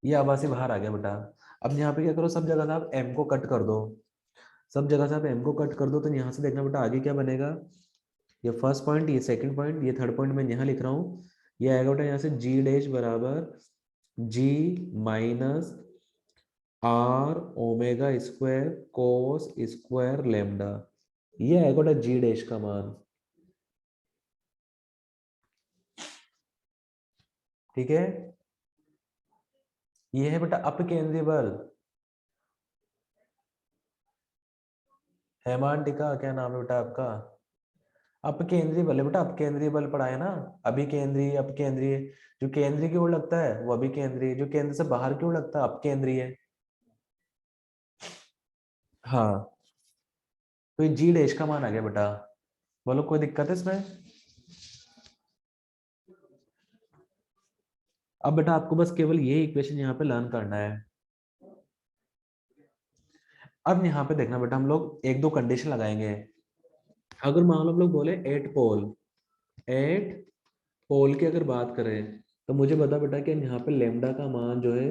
ये आभासी भार आ गया बेटा। अब यहाँ पे क्या करो, सब जगह से आप एम को कट कर दो, सब जगह से आप एम को कट कर दो, तो यहाँ से देखना बेटा आगे क्या बनेगा, ये फर्स्ट पॉइंट, ये सेकंड पॉइंट, ये थर्ड पॉइंट मैं यहाँ लिख रहा हूँ, ये आएगा बेटा यहाँ से जी डैश बराबर g minus are omega square cos square lambda, ये आएगा बेटा जी डैश का मान। ठीक है, ये है बेटा अपकेंद्रीय बल। हेमांटिका क्या नाम है बेटा आपका? अपकेंद्रीय बल है बेटा, अपकेंद्रीय बल पढ़ा है ना, अभिकेंद्रीय अपकेंद्रीय, जो केंद्र की ओर लगता है वो अभिकेंद्रीय, जो केंद्र से बाहर की ओर लगता है अपकेंद्रीय। हाँ, तो ये जी डैश का मान आ गया बेटा, बोलो कोई दिक्कत है इसमें? अब बेटा आपको बस केवल ये इक्वेशन यहाँ पे लर्न करना है। अब यहाँ पे देखना बेटा, हम लोग एक दो कंडीशन लगाएंगे। अगर मान लो हम लोग बोले एट पोल की अगर बात करें, तो मुझे बता बेटा कि यहाँ पे लेमडा का मान जो है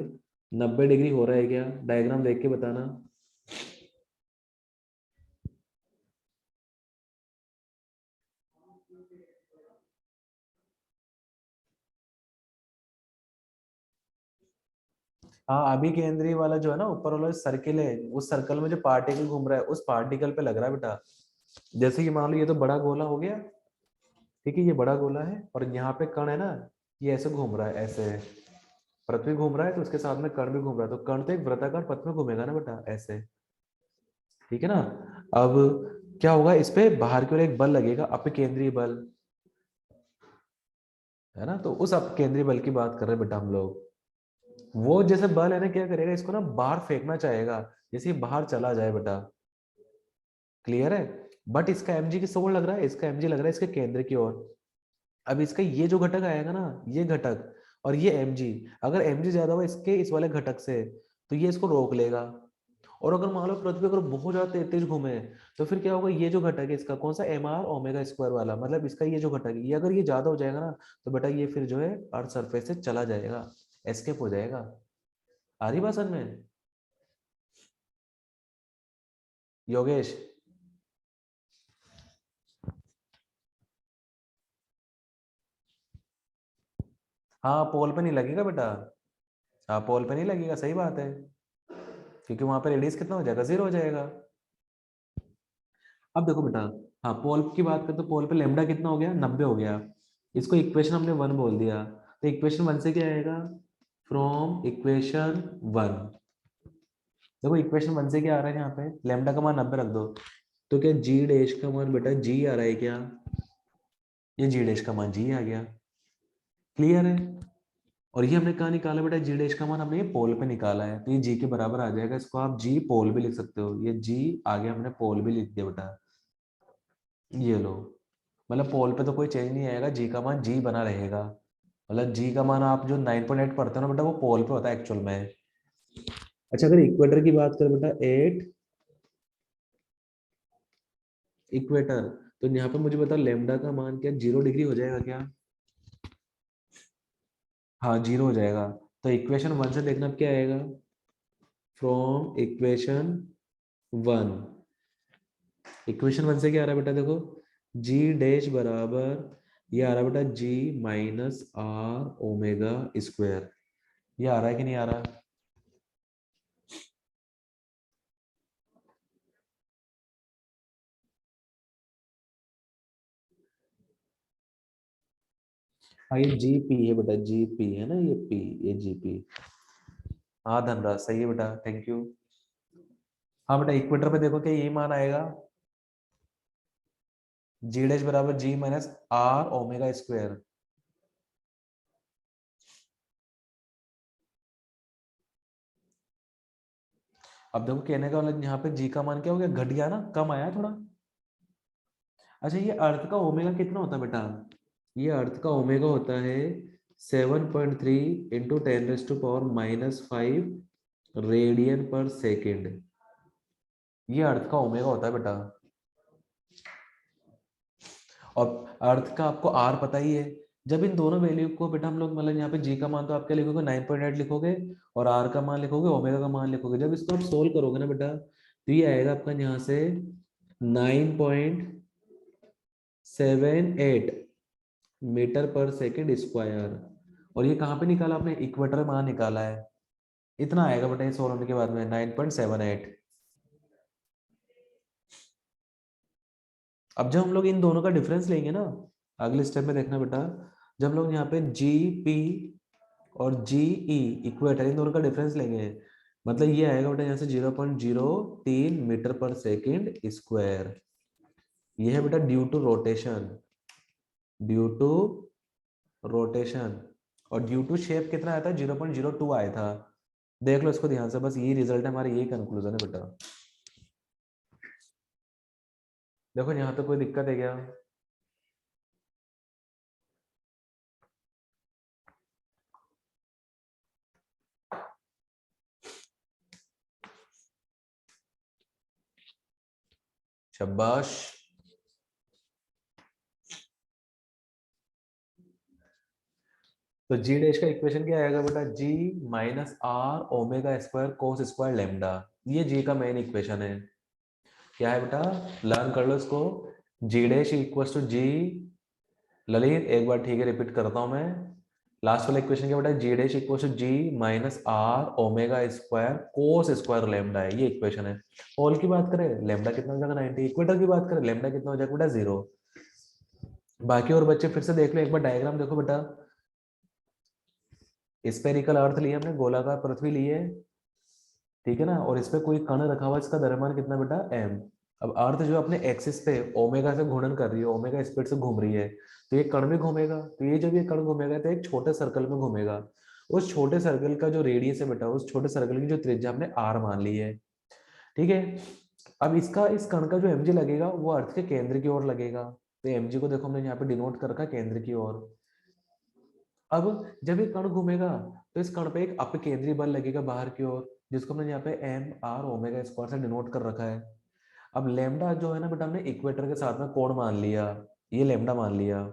90 डिग्री हो रहा है क्या? डायग्राम देख के बताना। हाँ, अभी केंद्रीय वाला जो है ना, ऊपर वाला सर्किल है, उस सर्कल में जो पार्टिकल घूम रहा है उस पार्टिकल पे लग रहा है बेटा। जैसे कि मान लो ये तो बड़ा गोला हो गया, ठीक है, ये बड़ा गोला है, और यहाँ पे कण है ना, ये ऐसे घूम रहा है, ऐसे पृथ्वी घूम रहा है तो उसके साथ में कण भी घूम रहा है, तो कण तो एक वृत्ताकार पथ में घूमेगा ना बेटा, ऐसे, ठीक है ना? अब क्या होगा, इस पे बाहर की ओर एक बल लगेगा, अपकेंद्रीय बल, है ना। तो उस अपकेंद्रीय बल की बात कर रहे हैं बेटा हम लोग। वो जैसे बल है ना, क्या करेगा, इसको ना बाहर फेंकना चाहेगा, जैसे ये बाहर चला जाए बेटा। क्लियर है। बट इसका mg किस ओर लग रहा है, इसका mg लग रहा है इसके केंद्र की ओर। अब इसका ये जो घटक आएगा ना, ये घटक और ये mg, अगर mg ज्यादा हो इसके इस वाले घटक से, तो ये इसको रोक लेगा। और अगर मान लो पृथ्वी अगर बहुत ज्यादा तेज घूमे, तो फिर क्या होगा, ये जो घटक है इसका कौन सा, एम आर ओमेगा स्क्वायर वाला, मतलब इसका ये जो घटक है, ये अगर ये ज्यादा हो जाएगा ना, तो बेटा ये फिर जो है अर्थ सरफेस से चला जाएगा, एस्केप हो जाएगा। आ रही बात समझ में योगेश? हाँ पोल पे नहीं लगेगा बेटा। हाँ पोल पे नहीं लगेगा, सही बात है, क्योंकि वहां पे रेडियस कितना हो जाएगा, 0 हो जाएगा। अब देखो बेटा, हाँ पोल की बात करें तो पोल पे लेमडा कितना हो गया, 90 हो गया। इसको इक्वेशन हमने 1 बोल दिया, तो इक्वेशन 1 से क्या आएगा, फ्रॉम इक्वेशन 1। देखो इक्वेशन 1 से क्या आ रहा है, यहाँ पे लेमडा का मान 90 रख दो, तो क्या जी डैश का मान बेटा जी आ रहा है क्या, ये जी डैश का मान जी आ गया। क्लियर है। और ये हमने कहाँ निकाला बेटा, जी डैश का मान हमने ये पोल पे निकाला है, तो ये जी के बराबर आ जाएगा, इसको आप जी पोल भी लिख सकते हो, ये जी आगे हमने पोल भी लिख दिया बेटा। ये लो, मतलब पोल पे तो कोई चेंज नहीं आएगा, जी का मान जी बना रहेगा। मतलब जी का मान आप जो 9.8 पढ़ते हो ना बेटा, वो पोल पे होता है एक्चुअल में। अच्छा अगर इक्वेटर की बात करें बेटा, 8 इक्वेटर, तो यहाँ पे मुझे बता लेमडा का मान क्या 0 डिग्री हो जाएगा क्या? हाँ 0 हो जाएगा। तो इक्वेशन 1 से देखना अब क्या आएगा, फ्रॉम इक्वेशन 1, इक्वेशन 1 से क्या आ रहा है बेटा, देखो जी डैश बराबर, ये आ रहा है बेटा g minus are omega square, ये आ रहा है कि नहीं आ रहा? हाँ ये जी पी है बेटा, जी पी है ना, ये पी, ये जी पी। हाँ धनराज सही है बेटा, थैंक यू। हाँ बेटा इक्वेटर पे देखो क्या ये मान आएगा, जी डैश बराबर g minus are omega square. अब देखो कहने का मतलब यहाँ पे जी का मान क्या हो गया, घट गया ना, कम आया थोड़ा। अच्छा ये अर्थ का ओमेगा कितना होता है बेटा, ये अर्थ का ओमेगा होता है 7.3 इंटू 10⁻⁻5 रेडियन पर सेकेंड, ये अर्थ का ओमेगा होता है बेटा। और अर्थ का आपको आर पता ही है। जब इन दोनों वैल्यू को बेटा हम लोग, मतलब यहाँ पे जी का मान तो आप क्या लिखोगे, 9.8 लिखोगे, और आर का मान लिखोगे, ओमेगा का मान लिखोगे, जब इसको आप सोल्व करोगे ना बेटा, तो ये आएगा आपका यहाँ से 9.78 मीटर पर सेकेंड स्क्वायर। और ये कहाँ पे निकाला आपने, इक्वेटर मान निकाला है, इतना आएगा बेटा ये सोल्व होने के बाद में 9.78। अब जब हम लोग इन दोनों का डिफरेंस लेंगे ना, अगले स्टेप में देखना बेटा, जब हम लोग यहाँ पे जी पी और जी ई इक्वेटर इन दोनों का डिफरेंस लेंगे, मतलब ये आएगा बेटा यहाँ से 0.03 मीटर पर सेकेंड स्क्वायर। ये है बेटा due to rotation, due to rotation. और ड्यू टू शेप कितना आया था, 0.02 आया था। देख लो इसको ध्यान से, बस यही रिजल्ट है हमारे, यही कंक्लूजन है बेटा। देखो यहाँ पे कोई दिक्कत है क्या? शाबाश। तो जी डैश का इक्वेशन क्या आएगा बेटा, g minus are omega square cos square lambda, ये जी का मेन इक्वेशन है। क्या है बेटा, लर्न कर लो इसको। जी डैश इक्वल टू जी, ललित एक बार ठीक है रिपीट करता हूं मैं, लास्ट वाला इक्वेशन क्या बेटा, g dash equal to g minus are omega square cos square lambda है, ये इक्वेशन है। पोल की बात करें लेमडा कितना हो जाएगा 90, इक्वेटर की बात करें लेमडा कितना हो जाएगा बेटा 0। बाकी और बच्चे फिर से देख लो एक बार डायग्राम देखो बेटा, स्फेरिकल अर्थ लिए हमने, गोलाकार पृथ्वी ली है, ठीक है ना, और इस पे कोई कण रखा हुआ है, इसका द्रव्यमान कितना बेटा m, अब अर्थ जो अपने एक्सिस पे ओमेगा से घूर्णन कर रही है, ओमेगा स्पीड से घूम रही है, तो ये कण भी घूमेगा। तो ये जब ये कण घूमेगा तो एक छोटे सर्कल में घूमेगा। उस छोटे सर्कल का जो रेडियस है बेटा, उस छोटे सर्कल की जो त्रिज्या हमने आर मान ली है, ठीक है। अब इसका इस कण का जो एमजी लगेगा वो अर्थ के केंद्र की ओर लगेगा। तो एमजी को देखो हमने यहाँ पे डिनोट कर रखा है केंद्र की ओर। अब जब ये कण घूमेगा तो इस कण पे एक अपकेंद्री बल लगेगा बाहर की ओर, जिसको हमने यहाँ पे एम आर ओमेगा स्क्वायर से डिनोट कर रखा है। अब लेमडा जो है ना बेटा, हमने इक्वेटर के साथ में कोण मान लिया, ये लेमडा मान लिया,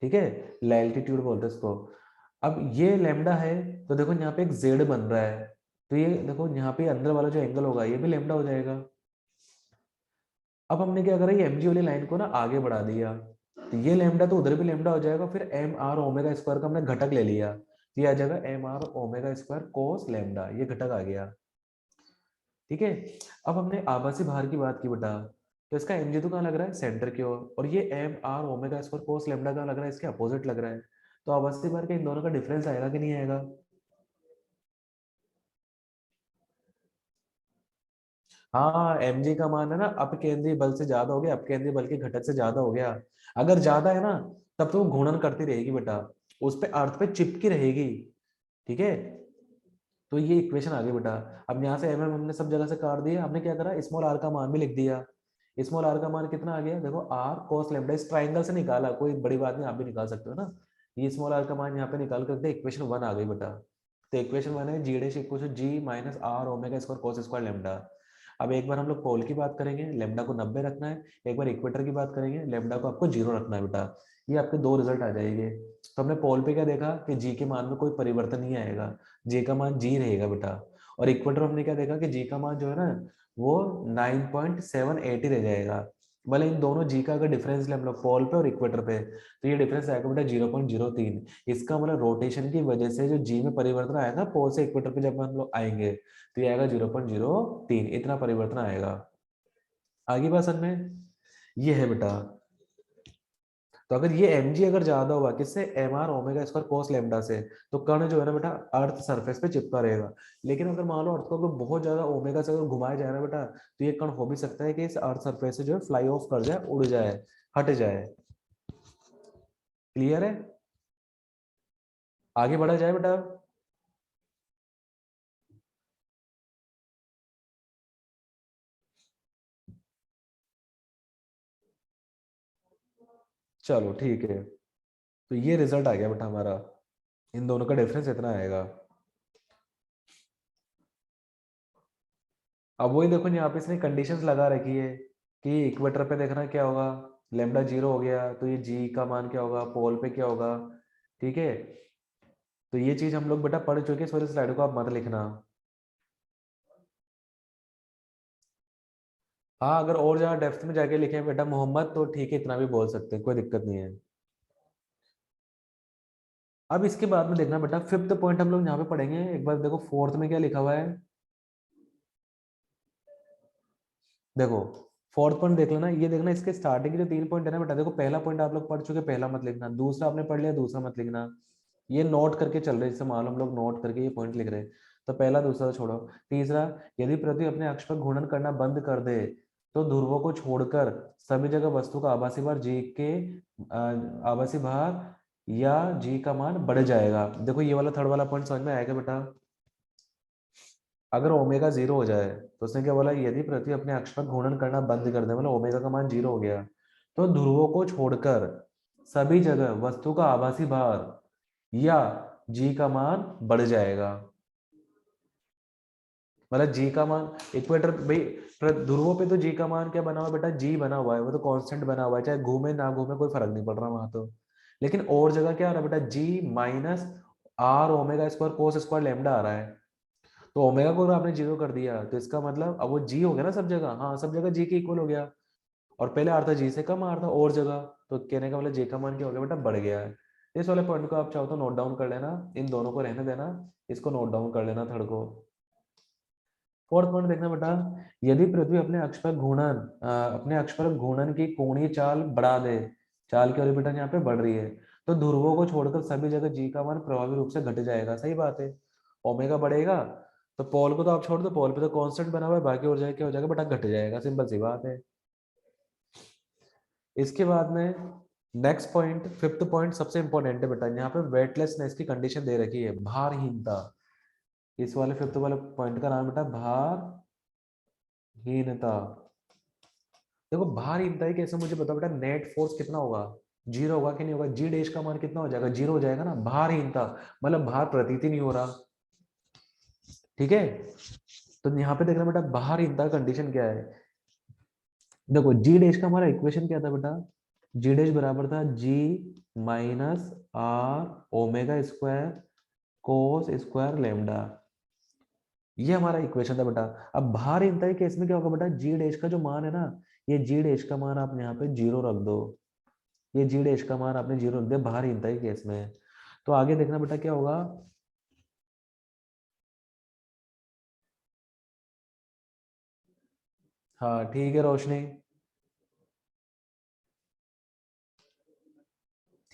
ठीक है। लैल्टीट्यूड बोलते हैं इसको। अब ये लेमडा है, तो देखो यहाँ पे एक जेड बन रहा है, तो ये देखो यहाँ पे अंदर वाला जो एंगल होगा ये भी लेमडा हो जाएगा। अब हमने क्या करा, ये एमजी वाली लाइन को ना आगे बढ़ा दिया, तो ये लेमडा तो उधर भी लेमडा हो जाएगा, फिर एम आर ओमेगा स्क्वायर का हमने घटक ले लिया, तो ये आ जाएगा M are omega square cos lambda, ये घटक आ गया, ठीक है। अब हमने आभासी भार की बात की बेटा, तो इसका एमजी तो कहाँ लग रहा है, सेंटर की ओर, और ये M are omega square cos lambda कहाँ लग रहा है, इसके अपोजिट लग रहा है। तो आभासी भार के इन दोनों का डिफरेंस आएगा कि नहीं आएगा? हाँ, mg का मान है ना अपकेंद्रीय बल से ज्यादा हो गया, अपकेंद्रीय बल के घटक से ज्यादा हो गया। अगर ज्यादा है ना, तब तो वो घूर्णन करती रहेगी बेटा, उस पे अर्थ पे चिपकी रहेगी, ठीक है। तो ये इक्वेशन आ गई बेटा। अब यहाँ से हमने सब जगह से काट दिया, हमने क्या करा, स्मॉल आर का मान भी लिख दिया। स्मॉल आर का मान कितना आ गया, देखो आर कोस लेमडा, इस ट्राइंगल से निकाला, कोई बड़ी बात नहीं, आप भी निकाल सकते हो ना। ये स्मॉल आर का मान यहाँ पे निकाल कर दे, इक्वेशन 1 आ गई बेटा। तो इक्वेशन 1 है g dash equal to g minus are omega square cos square lambda. अब एक बार हम लोग पोल की बात करेंगे, लेमडा को 90 रखना है। एक बार इक्वेटर की बात करेंगे, लेमडा को आपको 0 रखना है बेटा। ये आपके दो रिजल्ट आ जाएंगे। तो हमने पोल पे क्या देखा कि जी के मान में कोई परिवर्तन नहीं आएगा, जी का मान जी रहेगा बेटा। और इक्वेटर हमने क्या देखा कि जी का मान जो है ना वो 9.780 रह जाएगा। भले इन दोनों जी का अगर डिफरेंस ले हम लोग पोल पे और इक्वेटर पे, तो ये डिफरेंस आएगा बेटा 0.03। इसका मतलब रोटेशन की वजह से जो जी में परिवर्तन आएगा पोल से इक्वेटर पे जब हम लोग आएंगे, तो ये आएगा 0.03, इतना परिवर्तन आएगा। आगे बात समझ में, ये है बेटा। तो अगर ये mg अगर ज्यादा हुआ किससे, m are omega square cos lambda से, तो कर्ण जो है ना बेटा अर्थ सरफेस पे चिपका रहेगा। लेकिन अगर मान लो अर्थ को अगर बहुत ज्यादा ओमेगा से अगर घुमाया जाए ना बेटा, तो ये कण हो भी सकता है कि इस अर्थ सरफेस से जो है फ्लाई ऑफ कर जाए, उड़ जाए, हट जाए। क्लियर है? आगे बढ़ा जाए बेटा। चलो ठीक है, तो ये रिजल्ट आ गया बेटा हमारा, इन दोनों का डिफरेंस इतना आएगा। अब वही देखो यहाँ पे इसने कंडीशंस लगा रखी है कि इक्वेटर पे देखना क्या होगा, लेमडा 0 हो गया, तो ये जी का मान क्या होगा, पोल पे क्या होगा, ठीक है। तो ये चीज हम लोग बेटा पढ़ चुके हैं, इस वाली स्लाइड को आप मत लिखना। हाँ, अगर और ज्यादा डेप्थ में जाके लिखे बेटा मोहम्मद, तो ठीक है, इतना भी बोल सकते हैं, कोई दिक्कत नहीं है। अब इसके बाद में देखना बेटा, फिफ्थ पॉइंट हम लोग यहाँ पे पढ़ेंगे, एक बार देखो फोर्थ में क्या लिखा हुआ है, देखो फोर्थ पॉइंट देख लेना, ये देखना इसके स्टार्टिंग के जो 3 पॉइंट है ना बेटा, देखो पहला पॉइंट आप लोग पढ़ चुके, पहला मत लिखना, दूसरा आपने पढ़ लिया, दूसरा मत लिखना। ये नोट करके चल रहे, जैसे मान लो हम लोग नोट करके ये पॉइंट लिख रहे हैं, तो पहला दूसरा छोड़ो। तीसरा, यदि पृथ्वी अपने अक्ष पर घूर्णन करना बंद कर दे, तो ध्रुवों को छोड़कर सभी जगह वस्तु का आभासी भार जी के आभासी भार या जी का मान बढ़ जाएगा। देखो ये वाला थर्ड वाला पॉइंट समझ में आएगा बेटा। अगर ओमेगा 0 हो जाए, तो उसने क्या बोला, यदि पृथ्वी अपने अक्ष पर घूर्णन करना बंद कर दे, मतलब ओमेगा का मान 0 हो गया, तो ध्रुवों को छोड़कर सभी जगह वस्तु का आभासी भार या जी का मान बढ़ जाएगा। मतलब जी का मान इक्वेटर भाई, ध्रुवों पे तो जी का मान क्या बना हुआ है बेटा, जी बना हुआ है, वो तो कांस्टेंट बना हुआ है, चाहे घूमे ना घूमे कोई फर्क नहीं पड़ रहा वहां तो। लेकिन और जगह क्या आ रहा है बेटा, g minus are omega square cos square lambda आ रहा है। तो ओमेगा को अगर आपने 0 कर दिया, तो इसका मतलब अब वो जी हो गया ना सब जगह, हाँ सब जगह जी के इक्वल हो गया। और पहले आ रहा था जी से कम आ रहा था और जगह, तो कहने का मतलब जे का मान क्या हो गया बेटा, बढ़ गया है। इस वाले पॉइंट को आप चाहो तो नोट डाउन कर लेना, इन दोनों को रहने देना, इसको नोट डाउन कर लेना थर्ड को। फोर्थ पॉइंट देखना बेटा, यदि पृथ्वी अपने अक्ष पर घूर्णन की कोणीय चाल बढ़ा दे, चाल की ओरिबिटन यहाँ पे बढ़ रही है, तो ध्रुवों को छोड़कर सभी जगह जी का मान प्रभावी रूप से घट जाएगा। सही बात है, ओमेगा बढ़ेगा तो पोल को तो आप छोड़ दो, पोल पे तो कांस्टेंट बना हुआ है, बाकी और जाए क्या हो जाएगा बेटा, घट जाएगा, सिंपल सी बात है। इसके बाद में नेक्स्ट पॉइंट, फिफ्थ पॉइंट सबसे इंपॉर्टेंट है बेटा, यहाँ पे वेटलेसनेस की कंडीशन दे रखी है, भारहीनता। इस वाले फिफ्थ वाले पॉइंट का नाम बेटा भारहीनता। देखो भारहीनता ही कैसे, मुझे बताओ बेटा, नेट फोर्स कितना होगा, जीरो होगा कि नहीं होगा, जी डैश का मान कितना हो जाएगा, जीरो हो जाएगा ना। भारहीनता मतलब भार प्रतीत ही नहीं हो रहा, ठीक है। तो यहाँ पे देखना बेटा भारहीनता कंडीशन क्या है। देखो जी डैश का हमारा इक्वेशन क्या था बेटा, जी डैश बराबर था g minus are omega square cos square lambda, ये हमारा इक्वेशन था बेटा। अब भारहीनता के केस में क्या होगा बेटा, जी डैश का जो मान है ना, ये जी डैश का मान आप यहाँ पे जीरो रख दो, ये जी डैश का मान आपने जीरो रख दिया भारहीनता के केस में। तो आगे देखना बेटा क्या होगा, हाँ ठीक है रोशनी,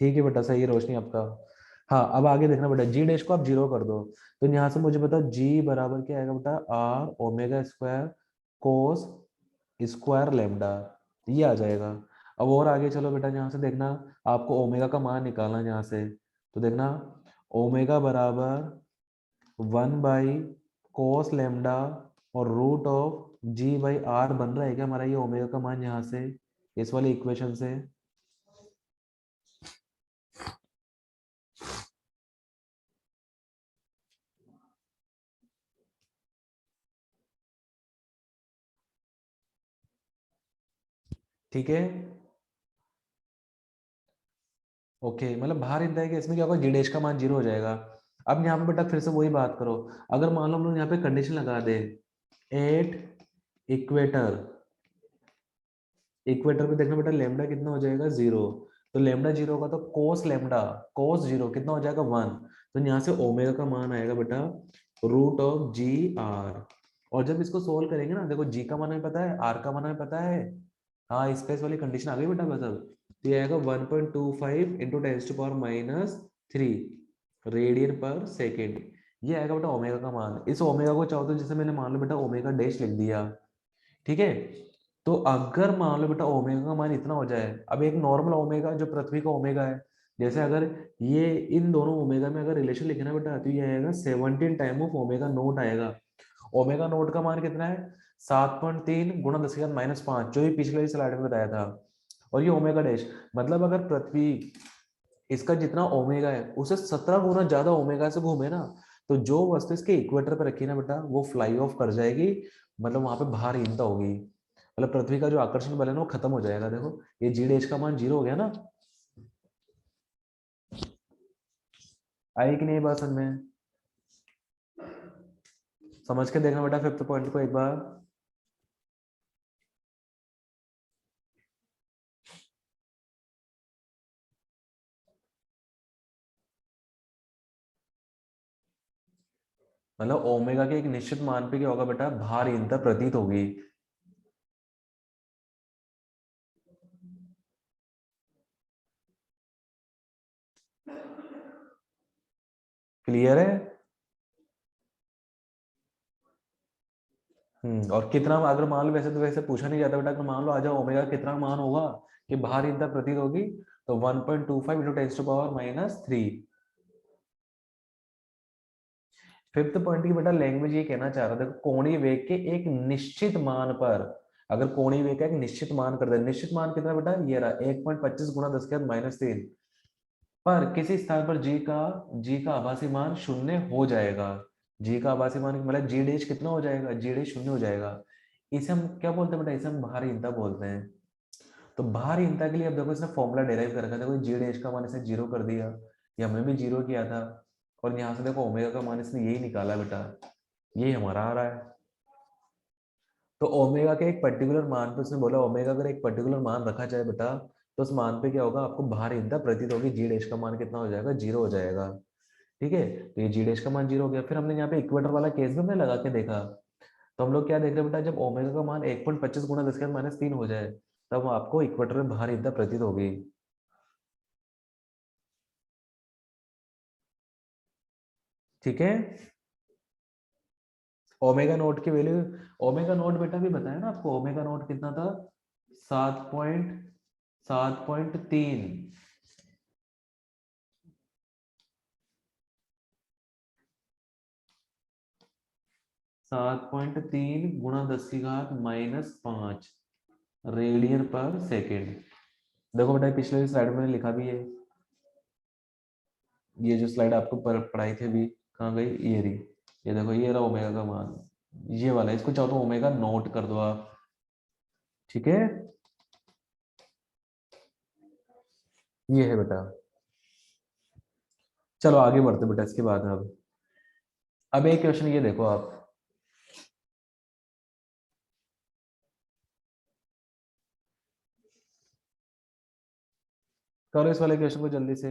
ठीक है बेटा, सही है रोशनी आपका। हाँ अब आगे देखना बेटा, जी डैश को आप जीरो कर दो, तो यहाँ से मुझे बताओ जी बराबर क्या आएगा बेटा, r omega square cos square lambda, ये आ जाएगा। अब और आगे चलो बेटा, यहाँ से देखना, आपको ओमेगा का मान निकालना है यहाँ से, तो देखना ओमेगा बराबर 1 बाई कोस लेमडा और root of g by r बन रहा है क्या हमारा ये ओमेगा का मान यहाँ से, इस वाली इक्वेशन से। ठीक है, ओके, मतलब बाहर इंतहा है कि इसमें क्या होगा, जी डैश का मान जीरो हो जाएगा। अब यहाँ पे बेटा फिर से वही बात करो, अगर मान लो हम लोग यहाँ पे कंडीशन लगा दे, एट इक्वेटर, इक्वेटर पे देखना बेटा लेमडा कितना हो जाएगा, जीरो। तो लेमडा जीरो होगा तो कोस लेमडा, कोस जीरो कितना हो जाएगा, वन। तो यहाँ से ओमेगा का मान आएगा बेटा रूट ऑफ जी आर। और जब इसको सोल्व करेंगे ना, देखो जी का मान हमें पता है, आर का मान हमें पता है, हाँ स्पेस वाली कंडीशन आ गई बेटा बस। अब तो ये आएगा 1.25 into tens to power minus 3 radian पर सेकेंड, ये आएगा बेटा ओमेगा का मान। इस ओमेगा को चाहो तो जैसे मैंने मान लो बेटा ओमेगा डैश लिख दिया, ठीक है। तो अगर मान लो बेटा ओमेगा का मान इतना हो जाए, अब एक नॉर्मल ओमेगा जो पृथ्वी का ओमेगा है, जैसे अगर ये इन दोनों ओमेगा में अगर रिलेशन लिखना बेटा, तो ये आएगा 17 टाइम ऑफ ओमेगा नोट आएगा। ओमेगा नोट का मान कितना है, 7.3 गुणा 10⁻⁵ जो ही पिछले स्लाइड में बताया था। और ये ओमेगा डैश, मतलब अगर पृथ्वी इसका जितना ओमेगा है उसे 17 गुना ज्यादा ओमेगा से घूमे ना, तो जो वस्तु इसके इक्वेटर पर रखी ना बेटा वो फ्लाई ऑफ कर जाएगी, मतलब वहां पे भारहीनता होगी, मतलब पृथ्वी का जो आकर्षण बल है ना वो खत्म हो जाएगा। देखो ये जी डैश का मान जीरो हो गया ना, आई कि नहीं बात समझ में, समझ के देखना बेटा फिफ्थ पॉइंट को एक बार। मतलब ओमेगा के एक निश्चित मान पे क्या होगा बेटा, भारहीनता प्रतीत होगी। क्लियर है। और कितना, अगर मान लो, वैसे तो वैसे पूछा नहीं जाता बेटा, अगर मान लो आ जाओ ओमेगा कितना मान होगा कि भारहीनता प्रतीत होगी, तो 1.25 into tens to power minus 3। Fifth point की बेटा लैंग्वेज ये कहना चाह रहा था, देखो कोणीय वेग के एक निश्चित मान पर, अगर कोणीय वेग का एक निश्चित मान कर दे, निश्चित मान कितना बेटा, ये रहा 1.25 गुणा 10⁻⁻³ पर किसी स्थान पर जी का आभासी मान शून्य हो जाएगा। जी का आभासी मान मतलब जी डैश कितना हो जाएगा, जी डैश शून्य हो जाएगा। इसे हम क्या बोलते हैं बेटा, इसे हम भारहीनता बोलते हैं। तो भारहीनता के लिए अब देखो इसने फॉर्मूला डेराइव कर रखा है, देखो जी डैश का मान इसने जीरो कर दिया, ये हमने भी जीरो किया था, और यहाँ से देखो ओमेगा का मान इसने यही निकाला बेटा, यही हमारा आ रहा है। तो ओमेगा के एक पर्टिकुलर मान पे उसने बोला, ओमेगा अगर एक पर्टिकुलर मान रखा जाए बेटा, तो उस मान पे क्या होगा, आपको भारहीनता प्रतीत होगी, जी डैश का मान कितना हो जाएगा, जीरो हो जाएगा। ठीक है, तो ये जी डैश का मान जीरो हो गया। फिर हमने यहाँ पे इक्वेटर वाला केस भी हमने लगा के देखा, तो हम लोग क्या देख रहे हैं बेटा, जब ओमेगा का मान 1.25 गुणा 10⁻³ हो जाए, तब आपको इक्वेटर में भारहीनता प्रतीत होगी। ठीक है, ओमेगा नोट की वैल्यू, ओमेगा नोट बेटा भी बताया ना आपको, ओमेगा नोट कितना था, 7.3, 7.3 गुणा 10⁻⁵ रेडियन पर सेकेंड। देखो बेटा पिछले स्लाइड में मैंने लिखा भी है, ये जो स्लाइड आपको पढ़ाई थी अभी, कहाँ गई, ये रही, ये देखो ये रहा ओमेगा का मान, ये वाला, इसको चाहो तो ओमेगा नोट कर दो आप, ठीक है, ये है बेटा। चलो आगे बढ़ते बेटा इसके बाद। अब एक क्वेश्चन ये देखो आप, करो इस वाले क्वेश्चन को जल्दी से।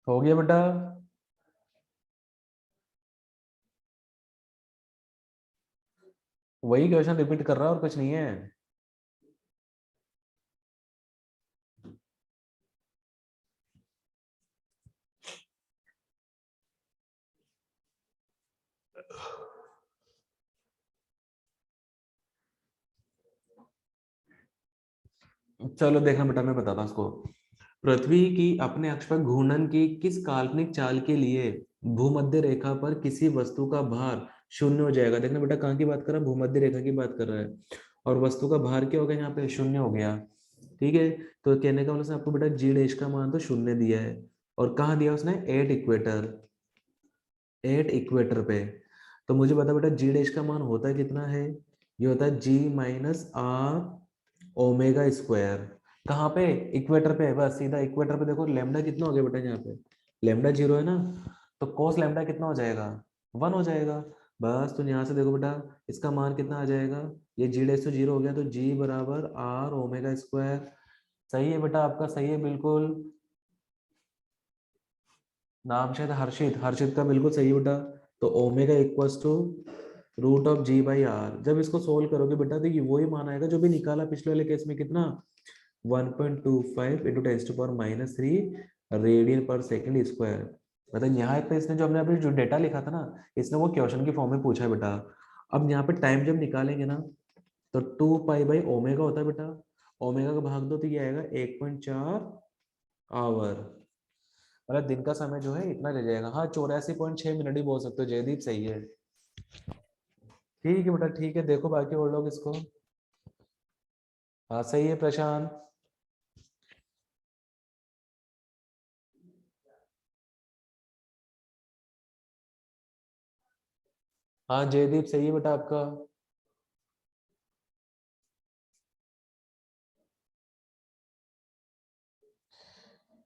हो गया बेटा, वही क्वेश्चन रिपीट कर रहा है और कुछ नहीं है। चलो देखना बेटा, मैं बताता हूँ इसको। पृथ्वी की अपने अक्ष पर घूर्णन की किस काल्पनिक चाल के लिए भूमध्य रेखा पर किसी वस्तु का भार शून्य हो जाएगा। देखना बेटा कहाँ की बात कर रहा है, भूमध्य रेखा की बात कर रहा है, और वस्तु का भार क्या हो गया यहाँ पे, शून्य हो गया, ठीक है। तो कहने का मतलब से आपको बेटा जी डैश का मान तो शून्य दिया है, और कहाँ दिया उसने, एट इक्वेटर, एट इक्वेटर पे। तो मुझे बता बेटा जी डैश का मान होता है कितना है, ये होता है g-r ओमेगा स्क्वायर। कहाँ पे, इक्वेटर पे, बस सीधा इक्वेटर पे देखो, लेमडा कितना हो गया बेटा यहाँ पे, लेमडा 0 है ना, तो कोस लेमडा कितना हो जाएगा, 1 हो जाएगा। बस तो यहाँ से देखो बेटा इसका मान कितना आ जाएगा, ये जी डैश तो 0 हो गया, तो g बराबर r ओमेगा स्क्वायर। सही है बेटा आपका, सही है बिल्कुल। नाम शायद हर्षित, हर्षित का बिल्कुल सही बेटा। तो omega equals to root of g by r. जब इसको सोल्व करोगे बेटा तो ये वही मान आएगा जो भी निकाला पिछले वाले केस में, कितना, 1.25 इंटू 10⁻³ रेडियन पर सेकेंड स्क्वायर। मतलब यहाँ पे इसने जो हमने अभी जो डेटा लिखा था ना, इसने वो क्वेश्चन की फॉर्म में पूछा है बेटा। अब यहाँ पे टाइम जब निकालेंगे ना, तो 2 पाई बाई ओमेगा होता है बेटा, ओमेगा का भाग दो तो ये आएगा 1.4 आवर। मतलब दिन का समय जो है इतना ले जाएगा। हाँ 84.6 मिनट ही बोल सकते हो जयदीप, सही है। ठीक है बेटा ठीक है, देखो बाकी और लोग इसको। हाँ सही है प्रशांत। हाँ जयदीप सही है बेटा आपका।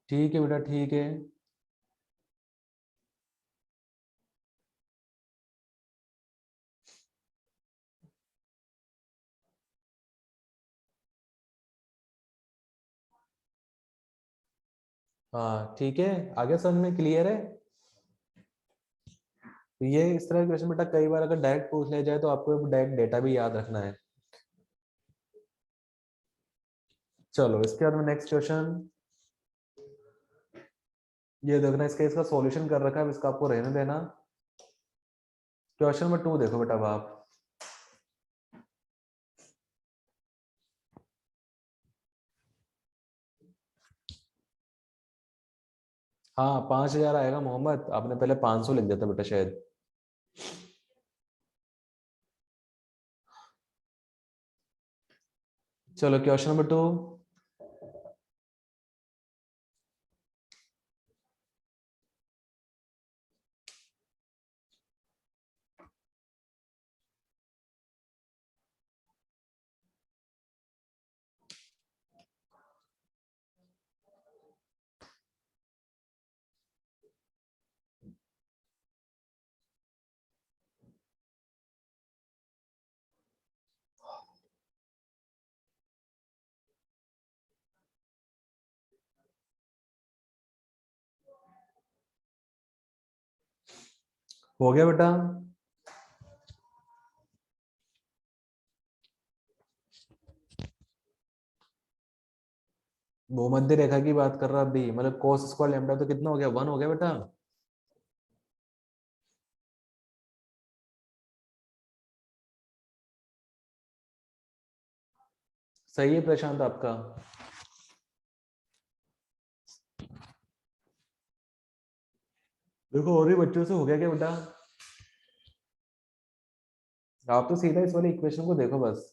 ठीक है बेटा ठीक है। हाँ ठीक है, आगे समझ में क्लियर है। तो ये इस तरह का क्वेश्चन बेटा कई बार अगर डायरेक्ट पूछ लिया जाए तो आपको डायरेक्ट डेटा भी याद रखना है। चलो इसके बाद में नेक्स्ट क्वेश्चन, ये देखना, इसका सॉल्यूशन कर रखा है, इसका आपको रहने देना। क्वेश्चन नंबर 2 देखो बेटा अब आप। हाँ 5,000 आएगा मोहम्मद, आपने पहले 500 लिख दिया था बेटा शायद। चलो क्वेश्चन नंबर 2। हो गया बेटा? भूमध्य रेखा की बात कर रहा अभी, मतलब कोस स्क्वायर लैम्डा तो कितना हो गया, 1 हो गया बेटा। सही है प्रशांत आपका। देखो और भी बच्चों से हो गया क्या बेटा? आप तो सीधा इस वाले इक्वेशन को देखो बस।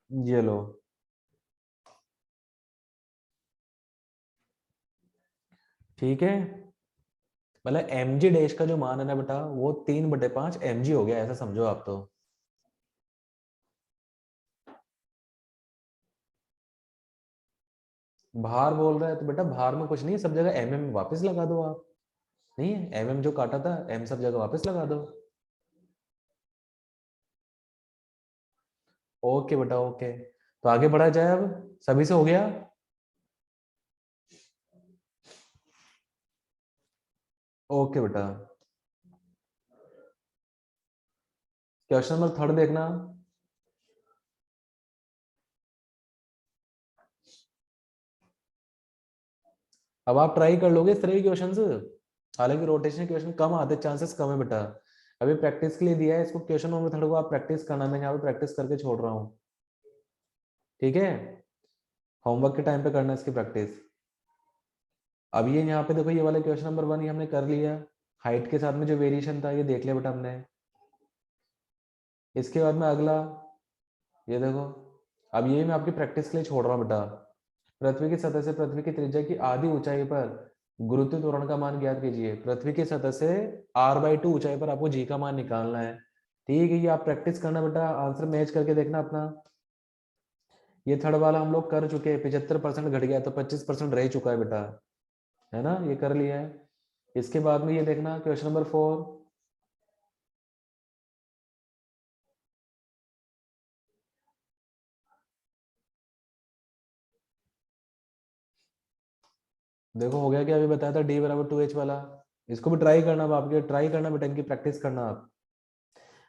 ये लो, ठीक है। मतलब एम जी डैश का जो मान है ना बेटा, वो 3/5 mg हो गया, ऐसा समझो आप तो। भार बोल रहा है तो बेटा भार में कुछ नहीं है, सब जगह mm वापस लगा दो आप। नहीं है mm जो काटा था, m सब जगह वापस लगा दो। ओके बेटा ओके, तो आगे बढ़ा जाए अब। सभी से हो गया? ओके बेटा, क्वेश्चन नंबर 3 देखना। अब आप ट्राई कर लोगे इस तरह के क्वेश्चंस। हालांकि रोटेशन क्वेश्चन कम आते, चांसेस कम है बेटा। अभी प्रैक्टिस के लिए दिया है इसको, क्वेश्चन नंबर 3 को आप प्रैक्टिस करना, मैं यहाँ पे प्रैक्टिस करके छोड़ रहा हूँ। ठीक है, होमवर्क के टाइम पे करना इसकी प्रैक्टिस। अब ये यहाँ पे देखो, ये वाला क्वेश्चन नंबर 1 ये हमने कर लिया। हाइट के साथ में जो वेरिएशन था ये देख लिया बेटा हमने। इसके बाद में अगला, ये देखो, अब ये मैं आपकी प्रैक्टिस के लिए छोड़ रहा हूँ बेटा। पृथ्वी की सतह से पृथ्वी की त्रिज्या की आधी ऊंचाई पर गुरुत्व त्वरण का मान ज्ञात कीजिए। पृथ्वी की सतह से r/2 ऊंचाई पर आपको जी का मान निकालना है। ठीक है, ये आप प्रैक्टिस करना बेटा, आंसर मैच करके देखना अपना। ये थर्ड वाला हम लोग कर चुके हैं, 75% घट गया तो 25% रह चुका है बेटा, है ना, ये कर लिया है। इसके बाद में ये देखना क्वेश्चन नंबर 4। देखो हो गया क्या, अभी बताया था d = 2h वाला। इसको भी ट्राई करना, अब आपके ट्राई करना बेटा, इनकी प्रैक्टिस करना आप।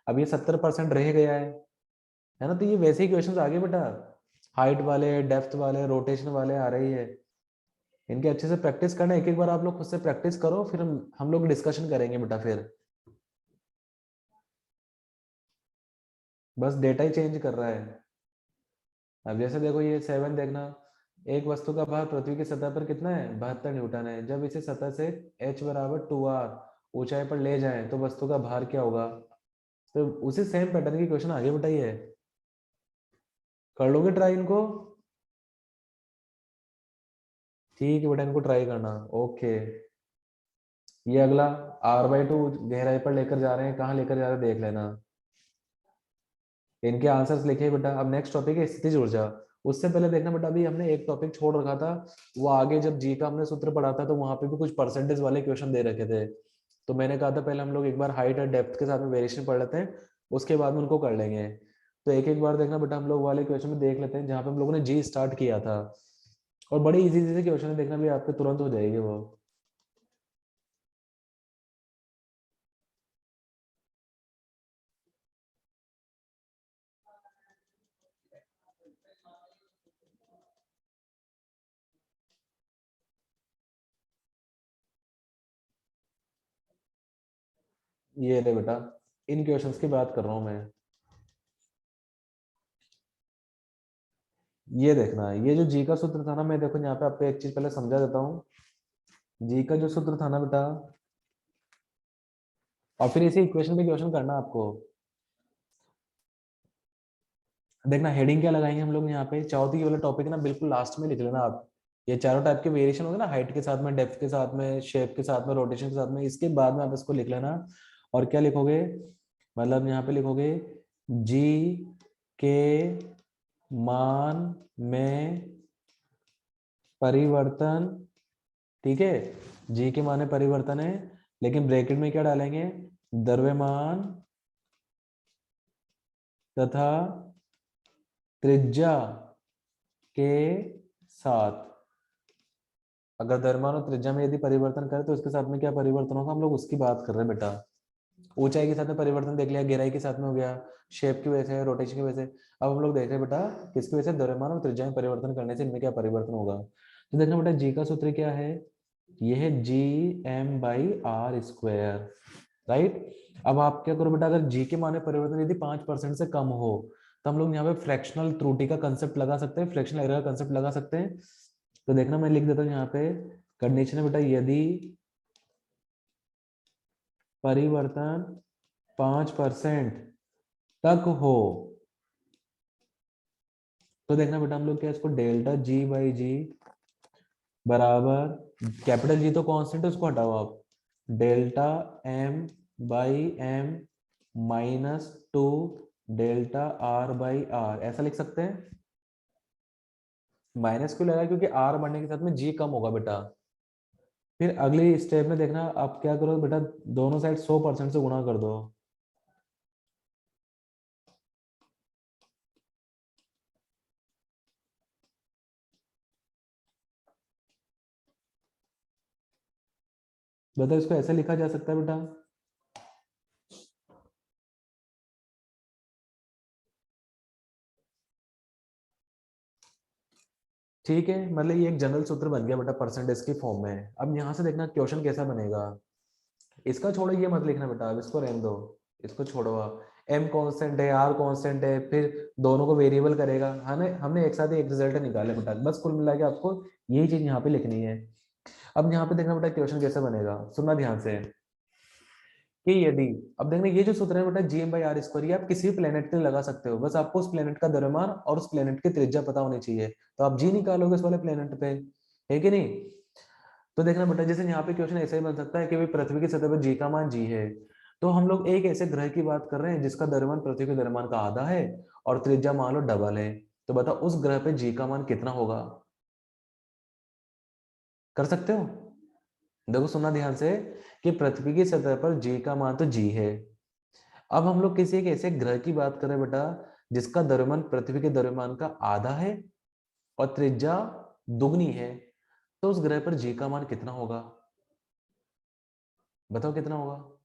अब ये 70% रह गया है ना, तो ये वैसे ही क्वेश्चंस आ गए बेटा, हाइट वाले, डेप्थ वाले, रोटेशन वाले आ रही है। इनके अच्छे से प्रैक्टिस करना, एक एक बार आप लोग खुद से प्रैक्टिस करो, फिर हम लोग डिस्कशन करेंगे बेटा फिर। बस डेटा ही चेंज कर रहा है। अब जैसे देखो ये 7 देखना, एक वस्तु का भार पृथ्वी की सतह पर कितना है, 72 न्यूटन है। जब इसे सतह से h = 2r ऊंचाई पर ले जाएं तो वस्तु का भार क्या होगा। तो उसी सेम पैटर्न की क्वेश्चन आगे बेटा, ये कर लोगे ट्राई इनको? ठीक है बेटा, इनको ट्राई करना। ओके, ये अगला r/2 गहराई पर लेकर जा रहे हैं, कहाँ लेकर जा रहे हैं देख लेना। इनके आंसर्स लिखे बेटा। अब नेक्स्ट टॉपिक है स्थितिज ऊर्जा। उससे पहले देखना बेटा, अभी हमने एक टॉपिक छोड़ रखा था, वो आगे जब जी का हमने सूत्र पढ़ा था तो वहां पे भी कुछ परसेंटेज वाले क्वेश्चन दे रखे थे। तो मैंने कहा था पहले हम लोग एक बार हाइट और डेप्थ के साथ में वेरिएशन पढ़ लेते हैं, उसके बाद में उनको कर लेंगे। तो एक एक बार देखना बेटा, हम लोग वाले क्वेश्चन में देख लेते हैं जहाँ पे हम लोगों ने जी स्टार्ट किया था। और बड़ी इजी इजी से क्वेश्चन है, देखना भी आपके तुरंत हो जाएगी वो। ये ले बेटा, इन क्वेश्चंस की बात कर रहा हूँ मैं। ये देखना, ये जो जी का सूत्र था ना, मैं देखो यहाँ पे आपको एक चीज पहले समझा देता हूँ। जी का जो सूत्र था ना बेटा, और फिर इसी इक्वेशन पे क्वेश्चन करना आपको। देखना हेडिंग क्या लगाएंगे हम लोग यहाँ पे, चाहो तो ये वाला टॉपिक ना बिल्कुल लास्ट में लिख लेना आप। ये चारों टाइप के वेरिएशन होंगे ना, हाइट के साथ में, डेप्थ के साथ में, शेप के साथ में, रोटेशन के साथ में, इसके बाद में आप इसको लिख लेना। और क्या लिखोगे, मतलब यहाँ पे लिखोगे जी के मान में परिवर्तन। ठीक है, जी के मान में परिवर्तन है, लेकिन ब्रैकेट में क्या डालेंगे, द्रव्यमान तथा त्रिज्या के साथ। अगर द्रव्यमान और त्रिज्या में यदि परिवर्तन करें तो इसके साथ में क्या परिवर्तन होगा, हम लोग उसकी बात कर रहे हैं बेटा। ऊंचाई के साथ में परिवर्तन देख लिया, गहराई के साथ में हो गया, शेप की वजह से, रोटेशन की वजह से। अब हम लोग देख रहे हैं बेटा किसकी वजह से, द्रव्यमान और त्रिज्या में परिवर्तन करने से इनमें क्या परिवर्तन होगा। तो देखना बेटा जी का सूत्र क्या है, ये है Gm/r², राइट। अब आप क्या करो बेटा, अगर जी के मान में परिवर्तन यदि 5% से कम हो तो हम लोग यहाँ पे फ्रैक्शनल त्रुटि का कंसेप्ट लगा सकते हैं, फ्रैक्शनल एरर का कंसेप्ट लगा सकते हैं। तो देखना मैं लिख देता हूँ यहाँ पे, कंडीशन है बेटा, यदि परिवर्तन 5% तक हो तो देखना बेटा हम लोग क्या, इसको डेल्टा G/G बराबर, कैपिटल जी तो कांस्टेंट है उसको हटाओ आप, डेल्टा M/M -2 डेल्टा R/R ऐसा लिख सकते हैं। माइनस क्यों लगा, क्योंकि R बढ़ने के साथ में G कम होगा बेटा। फिर अगली स्टेप में देखना आप क्या करो बेटा, दोनों साइड 100% से गुणा कर दो। बताओ इसको ऐसे लिखा जा सकता है बेटा, ठीक है, मतलब ये एक जनरल सूत्र बन गया बेटा परसेंटेज की फॉर्म में। अब यहाँ से देखना क्वेश्चन कैसा बनेगा, इसका छोड़ो, ये मत लिखना बेटा, अब इसको रहने दो, इसको छोड़ो आप। एम कांस्टेंट है, आर कांस्टेंट है, फिर दोनों को वेरिएबल करेगा, हमने हमने एक साथ एक रिजल्ट निकाले बेटा, बस कुल मिला के आपको यही चीज यहाँ पे लिखनी है। अब यहाँ पे देखना बेटा क्वेश्चन कैसे बनेगा, सुनना ध्यान से, कि यदि, अब देखना ये जो सूत्र है बेटा Gm/r², ये आप किसी भी प्लेनेट के लिए लगा सकते हो, बस आपको उस प्लेनेट का द्रव्यमान और उस प्लेनेट की त्रिज्या पता होनी चाहिए, तो आप जी निकालोगे उस वाले प्लेनेट पे, है कि नहीं। तो देखना बेटा जैसे यहाँ पे क्वेश्चन ऐसे ही बन सकता है कि भाई पृथ्वी की सतह पर जी का मान जी है, तो हम लोग एक ऐसे ग्रह की बात कर रहे हैं जिसका द्रव्यमान पृथ्वी के द्रव्यमान का आधा है और त्रिज्या मान लो डबल है, तो बताओ उस ग्रह पे जी का मान कितना होगा, कर सकते हो। देखो सुनना ध्यान से, कि पृथ्वी की सतह पर जी का मान तो जी है, अब हम लोग किसी एक ऐसे ग्रह की बात करें बेटा जिसका द्रव्यमान पृथ्वी के द्रव्यमान का आधा है और त्रिज्या दुगनी है, तो उस ग्रह पर जी का मान कितना होगा, बताओ कितना होगा।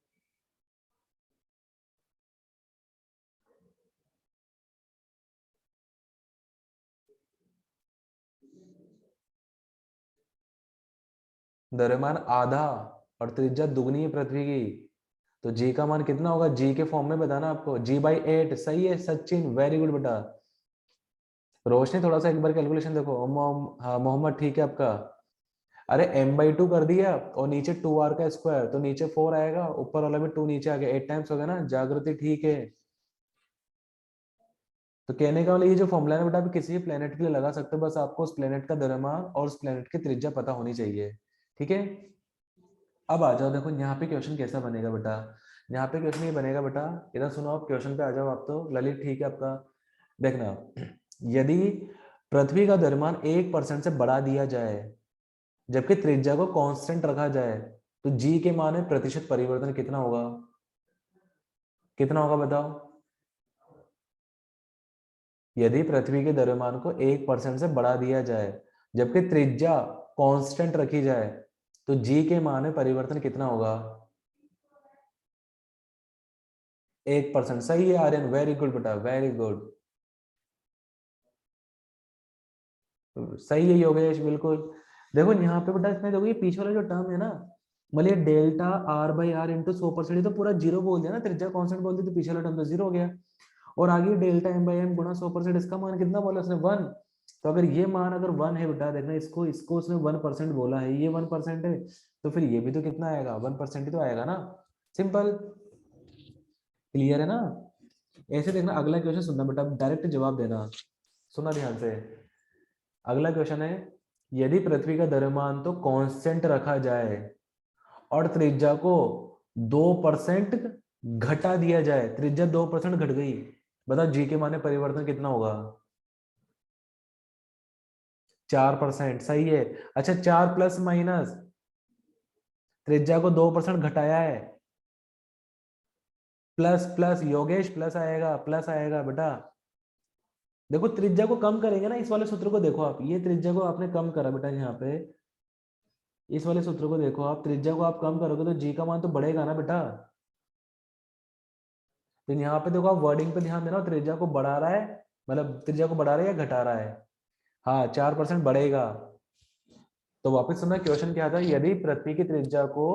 द्रव्यमान आधा और त्रिज्या दुगनी है पृथ्वी की, तो जी का मान कितना होगा, जी के फॉर्म में बताना आपको, G/8, सही है सचिन, वेरी गुड बेटा। रोशनी थोड़ा सा एक बार कैलकुलेशन देखो, हाँ मोहम्मद ठीक है आपका। अरे m/2 कर दिया और नीचे 2r का स्क्वायर, तो नीचे 4 आएगा, ऊपर वाला में 2 नीचे आ गया, 8 टाइम्स हो गया ना, जागृति ठीक है। तो कहने का मतलब ये जो फॉर्मूला है ना बेटा, आप किसी भी प्लेनेट के लिए लगा सकते हो, बस आपको उस प्लेनेट का द्रव्यमान और उस प्लेनेट की त्रिज्या पता होनी चाहिए, ठीक है। अब आ जाओ, देखो यहाँ पे क्वेश्चन कैसा बनेगा बेटा, यहाँ पे क्वेश्चन ये बनेगा बेटा, इधर सुनो, आप क्वेश्चन पे आ जाओ, आप तो ललित ठीक है आपका। देखना, यदि पृथ्वी का द्रव्यमान 1% से बढ़ा दिया जाए जबकि त्रिज्या को कांस्टेंट रखा जाए, तो जी के मान में प्रतिशत परिवर्तन कितना होगा, कितना होगा बताओ। यदि पृथ्वी के द्रव्यमान को 1% से बढ़ा दिया जाए जबकि त्रिज्या कांस्टेंट रखी जाए, तो जी के मान में परिवर्तन कितना होगा, 1%, सही है आर्यन, वेरी गुड बेटा, वेरी गुड, सही है योगेश, बिल्कुल। देखो यहाँ पे बेटा, इसमें देखो ये पीछे वाला जो टर्म है ना, मतलब ये डेल्टा R/R इंटू 100%, तो पूरा जीरो बोल दिया ना, त्रिज्या कांस्टेंट बोल दी तो पीछे वाला टर्म तो जीरो हो गया, और आगे डेल्टा M/M गुणा 100%, इसका मान कितना बोला उसने, 1। तो अगर ये मान अगर 1 है बेटा, देखना इसको इसको उसने 1% बोला है, ये 1% है, तो फिर ये भी तो कितना आएगा, 1% ही तो आएगा ना, सिंपल, क्लियर है ना। ऐसे देखना, अगला क्वेश्चन सुनना बेटा, डायरेक्ट जवाब देना, सुनना ध्यान से। अगला क्वेश्चन है, यदि पृथ्वी का द्रव्यमान तो कांस्टेंट रखा जाए और त्रिज्या को 2% घटा दिया जाए, त्रिज्या 2% घट गई, बताओ जी के मान में परिवर्तन कितना होगा, 4%, सही है। अच्छा 4 प्लस माइनस, त्रिज्या को 2% घटाया है, प्लस प्लस योगेश, प्लस आएगा बेटा। देखो त्रिज्या को कम करेंगे ना, इस वाले सूत्र को देखो आप, ये त्रिज्या को आपने कम करा बेटा यहाँ पे, इस वाले सूत्र को देखो आप, त्रिज्या को आप कम करोगे तो जी का मान तो बढ़ेगा ना बेटा। तो यहाँ पे देखो आप वर्डिंग पे ध्यान देना, त्रिज्या को बढ़ा रहा है, मतलब त्रिज्या को बढ़ा रहा है या घटा रहा है? हाँ 4% बढ़ेगा। तो वापस सुनना क्वेश्चन क्या था, यदि पृथ्वी की त्रिज्या को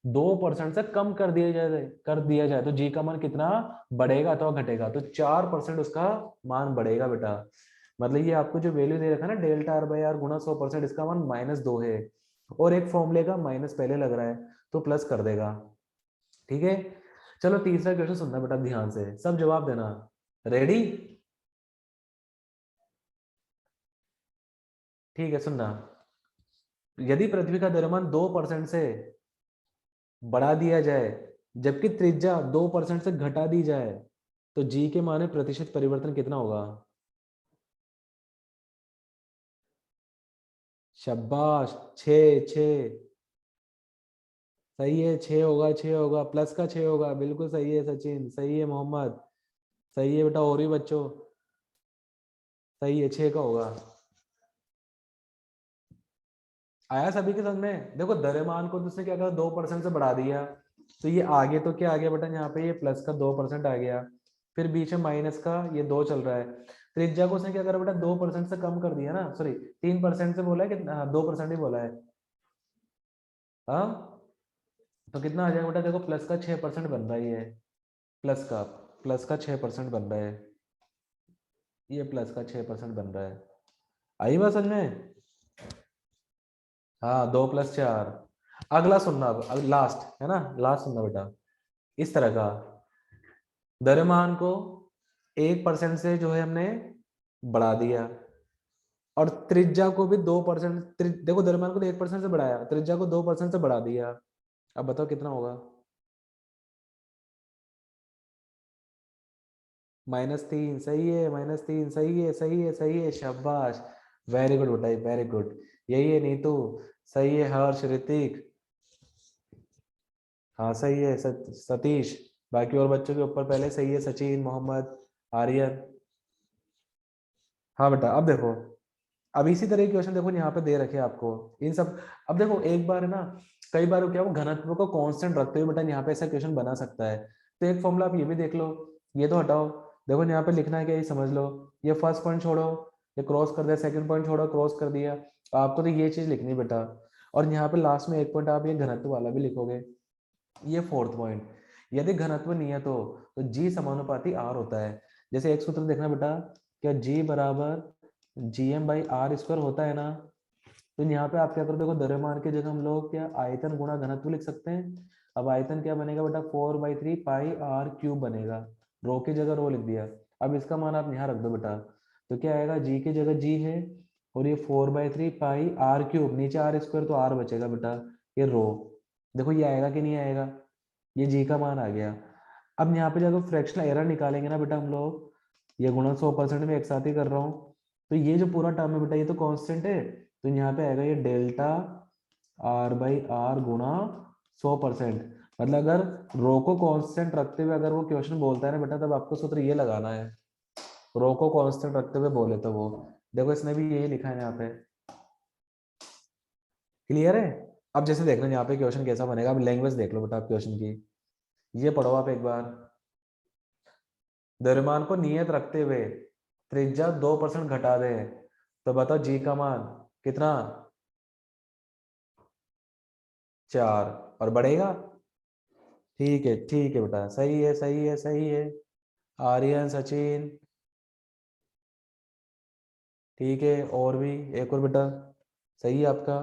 2% से कम कर दिया जाए तो जी का मान कितना बढ़ेगा अथवा घटेगा? तो 4% उसका मान बढ़ेगा बेटा। मतलब ये आपको जो वैल्यू दे रखा है ना, डेल्टा आर बाई आर गुणा 100%, इसका मान -2 है, और एक फॉर्मूले का माइनस पहले लग रहा है तो प्लस कर देगा। ठीक है, चलो तीसरा क्वेश्चन सुनना बेटा ध्यान से, सब जवाब देना। रेडी? ठीक है, सुनना। यदि पृथ्वी का द्रव्यमान 2% से बढ़ा दिया जाए जबकि त्रिज्या 2% से घटा दी जाए तो जी के मान में प्रतिशत परिवर्तन कितना होगा? शाबाश, 6। सही है, 6 होगा, 6 होगा, प्लस का 6 होगा, बिल्कुल सही है सचिन, सही है मोहम्मद, सही है बेटा, और भी बच्चों सही है, 6 का होगा। आया सभी के समझ में? देखो द्रव्यमान को दूसरे क्या करा, 2% से बढ़ा दिया, तो ये आगे तो क्या आ गया बेटा, यहाँ पे ये प्लस का 2% आ गया, फिर बीच में माइनस का ये 2 चल रहा है। त्रिज्या को उसने क्या करा बेटा, 2% से कम कर दिया ना, सॉरी 3% से बोला है कि 2% ही बोला है। हाँ, तो कितना आ जाएगा बेटा, देखो प्लस का 6% बन रहा है, ये प्लस का प्लस का 6% बन रहा है, ये प्लस का 6% बन रहा है। आई बात समझ में? हाँ, 2 + 4। अगला सुनना, अब लास्ट है ना, लास्ट सुनना बेटा। इस तरह का द्रव्यमान को 1% से जो है हमने बढ़ा दिया, और त्रिज्या को भी 2%, देखो द्रव्यमान को तो 1% से बढ़ाया, त्रिज्या को 2% से बढ़ा दिया। अब बताओ कितना होगा? -3, सही है, -3, सही है, सही है, सही है, शाबाश, वेरी गुड बेटा, वेरी गुड। यही है नीतू, सही है, हर्ष, ऋतिक, हाँ सही है, सतीश, बाकी और बच्चों के ऊपर पहले सही है, सचिन, मोहम्मद, आर्यन। हाँ बेटा, अब देखो, अब इसी तरह के क्वेश्चन देखो यहाँ पे दे रखे हैं आपको, इन सब। अब देखो एक बार है ना, कई बार क्या, वो घनत्व को कांस्टेंट रखते हुए बेटा यहाँ पे ऐसा क्वेश्चन बना सकता है। तो एक फॉर्मूला आप ये भी देख लो, ये तो हटाओ, देखो यहाँ पे लिखना है क्या, ये समझ लो, ये फर्स्ट पॉइंट छोड़ो, ये क्रॉस कर दिया, सेकंड पॉइंट छोड़ो, क्रॉस कर दिया, आपको तो ये चीज लिखनी बेटा। और यहाँ पे लास्ट में एक पॉइंट आप ये घनत्व वाला भी लिखोगे, ये फोर्थ पॉइंट। यदि घनत्व नियत हो तो जी समानुपाती आर होता है। जैसे एक सूत्र देखना बेटा, क्या जी बराबर GM/R² होता है ना? तो यहाँ पे आप क्या करो, देखो द्रव्यमान की जगह हम लोग क्या आयतन गुणा घनत्व लिख सकते हैं। अब आयतन क्या बनेगा बेटा, 4/3 πr³ बनेगा, रो की जगह रो लिख दिया। अब इसका मान आप यहाँ रख दो बेटा, तो क्या आएगा, जी की जगह जी है, और ये 4/3 πr³, नीचे R² तो R बचेगा बेटा, ये रो। देखो ये आएगा कि नहीं आएगा, ये जी का मान आ गया। अब यहाँ पे जब फ्रैक्शनल एरर निकालेंगे ना बेटा हम लोग, ये गुणा 100% में एक साथ ही कर रहा हूँ, तो ये जो पूरा टर्म है बेटा ये तो कांस्टेंट है, तो यहाँ पे आएगा ये डेल्टा R/R गुणा 100%। मतलब अगर रो को कांस्टेंट रखते हुए अगर वो क्वेश्चन बोलता है ना बेटा, तब आपको सूत्र ये लगाना है, रो को कांस्टेंट रखते हुए बोले तो वो, देखो इसने भी यही लिखा है यहाँ पे। क्लियर है? अब जैसे देखना यहाँ पे क्वेश्चन कैसा बनेगा, अब लैंग्वेज देख लो बेटा आप क्वेश्चन की, ये पढ़ो आप एक बार। द्रव्यमान को नियत रखते हुए त्रिज्या 2% घटा दे तो बताओ जी का मान कितना? 4, और बढ़ेगा। ठीक है बेटा, सही है, सही है, सही है, आर्यन, सचिन, ठीक है, और भी एक और बेटा, सही है आपका।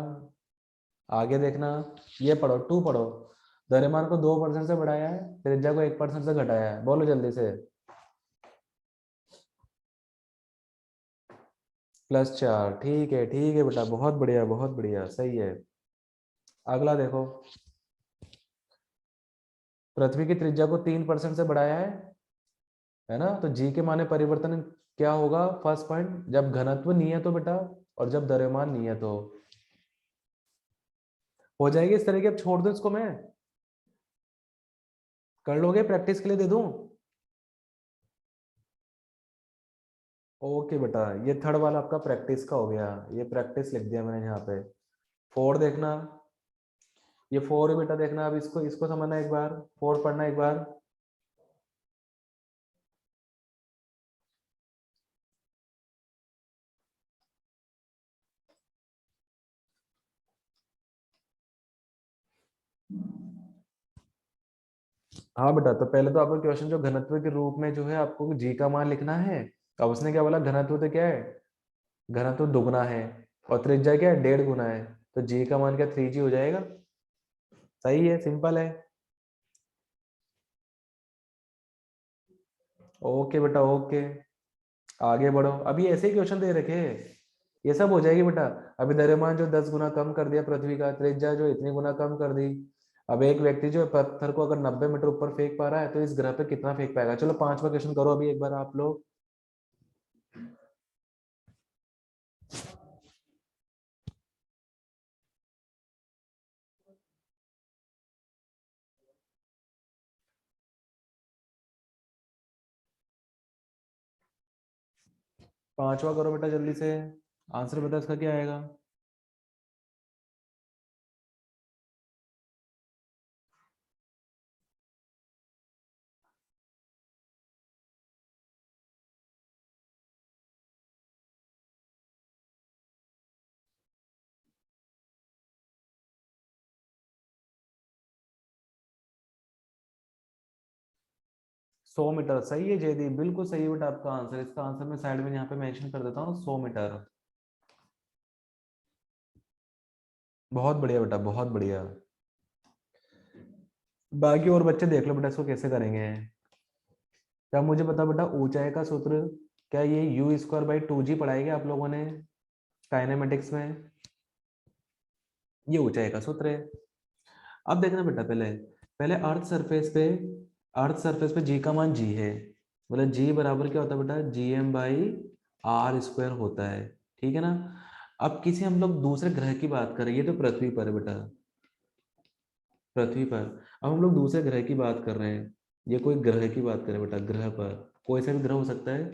आगे देखना, ये पढ़ो, 2 पढ़ो। द्रव्यमान को 2% से बढ़ाया है, त्रिज्या को 1% से घटाया है, बोलो जल्दी से। +4, ठीक है बेटा, बहुत बढ़िया, बहुत बढ़िया, सही है। अगला देखो, पृथ्वी की त्रिज्या को 3% से बढ़ाया है ना, तो जी के माने परिवर्तन क्या होगा? फर्स्ट पॉइंट, जब घनत्व नियत हो बेटा, और जब द्रव्यमान नियत हो जाएगी इस तरह की। अब छोड़ दो इसको, मैं कर लोगे, प्रैक्टिस के लिए दे दूं? ओके बेटा, ये थर्ड वाला आपका प्रैक्टिस का हो गया, ये प्रैक्टिस लिख दिया मैंने यहाँ पे। 4 देखना, ये 4 बेटा देखना, अब इसको इसको समझना एक बार, 4 पढ़ना एक बार। हाँ बेटा, तो पहले तो आपको क्वेश्चन जो घनत्व के रूप में जो है आपको जी का मान लिखना है। अब उसने क्या बोला, घनत्व तो क्या है, घनत्व दुगना है और त्रिज्या क्या है, 1.5 गुना है। तो जी का मान क्या 3g हो जाएगा। सही है, सिंपल है। ओके बेटा ओके, आगे बढ़ो। अभी ऐसे ही क्वेश्चन दे रखे हैं, ये सब हो जाएगी बेटा। अभी द्रव्यमान जो 10 गुना कम कर दिया पृथ्वी का, त्रिज्या जो इतनी गुना कम कर दी। अब एक व्यक्ति जो है पत्थर को अगर 90 मीटर ऊपर फेंक पा रहा है, तो इस ग्रह पे कितना फेंक पाएगा। चलो 5वां क्वेश्चन करो अभी एक बार आप लोग। 5वां करो बेटा जल्दी से, आंसर बता इसका क्या आएगा। 100 मीटर सही है जयदीप, बिल्कुल सही है बेटा आपका आंसर। इसका आंसर मैं साइड में यहाँ पे मेंशन कर देता हूँ, 100 मीटर। बहुत बढ़िया बेटा, बहुत बढ़िया। बाकी और बच्चे देख लो बेटा इसको कैसे करेंगे। क्या मुझे बता बेटा, ऊंचाई का सूत्र क्या ये u² / 2g पढ़ाएंगे आप लोगों ने काइनेमेटिक्स में। ये ऊंचाई का सूत्र है। अब देखना बेटा, पहले पहले अर्थ सरफेस पे जी का मान जी है। मतलब जी बराबर क्या होता है बेटा, Gm/r² होता है। ठीक है ना। अब किसी हम लोग दूसरे ग्रह की बात करें, ये तो पृथ्वी पर है बेटा, पृथ्वी पर। अब हम लोग दूसरे ग्रह की बात कर रहे हैं, ये कोई ग्रह की बात करें बेटा, ग्रह पर कोई सा भी ग्रह हो सकता है।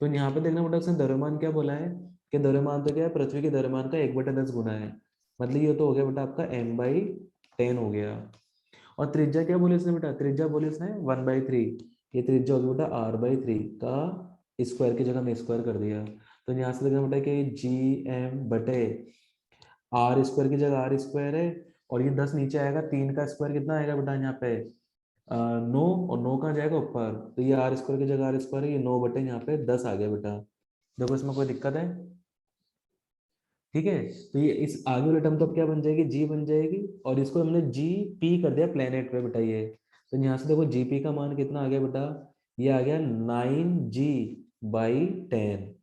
तो यहाँ पे देखना बेटा, उसने द्रव्यमान क्या बोला है, कि द्रव्यमान तो क्या है, पृथ्वी के द्रव्यमान का 1/10 गुना है। मतलब ये तो हो गया बेटा आपका m/10 हो गया। और त्रिज्या क्या बोली उसने बेटा, त्रिज्या बोली उसने 1/3। ये त्रिज्या होगी बेटा r/3 का स्क्वायर की जगह में स्क्वायर कर दिया। तो यहाँ से देखना बेटा कि Gm/r² की जगह r² है। और ये 10 नीचे आएगा, 3 का स्क्वायर कितना आएगा बेटा यहाँ पे 9, और 9 कहाँ जाएगा ऊपर, तो ये r² की जगह r² है, ये 9 बटे यहाँ पे 10 आ गया बेटा। देखो इसमें कोई दिक्कत है। ठीक है। तो ये इस आगे वाले टर्म तो अब क्या बन जाएगी, जी बन जाएगी। और इसको हमने जी पी कर दिया प्लेनेट पे बेटा ये। तो यहाँ से देखो जीपी का मान कितना आ गया बेटा, ये आ गया 9g/10।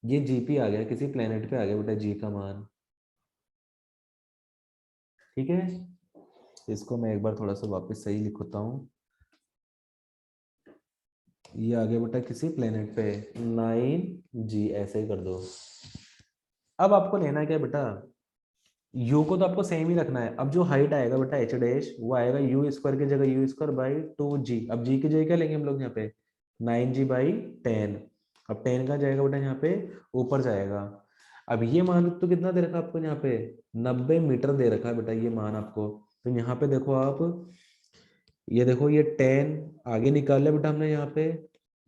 ये जीपी आ गया, किसी प्लेनेट पे आ गया बेटा जी का मान। ठीक है। इसको मैं एक बार थोड़ा सा वापस सही लिखता हूँ। ये आ गया बेटा किसी प्लेनेट पे, 9g ऐसे ही कर दो। अब आपको लेना क्या बेटा, यू को तो आपको सेम ही रखना है। अब जो हाइट आएगा बेटा h' वो आएगा u² की जगह u²/2g। अब g की जगह क्या लेंगे हम लोग यहाँ पे, 9g/10। अब 10 का जाएगा बेटा यहाँ पे ऊपर जाएगा। अब ये मान तो कितना दे रखा है आपको यहाँ पे, 90 मीटर दे रखा है बेटा ये मान आपको। तो यहाँ पे देखो आप, ये देखो ये 10 आगे निकाल लिया बेटा हमने यहाँ पे,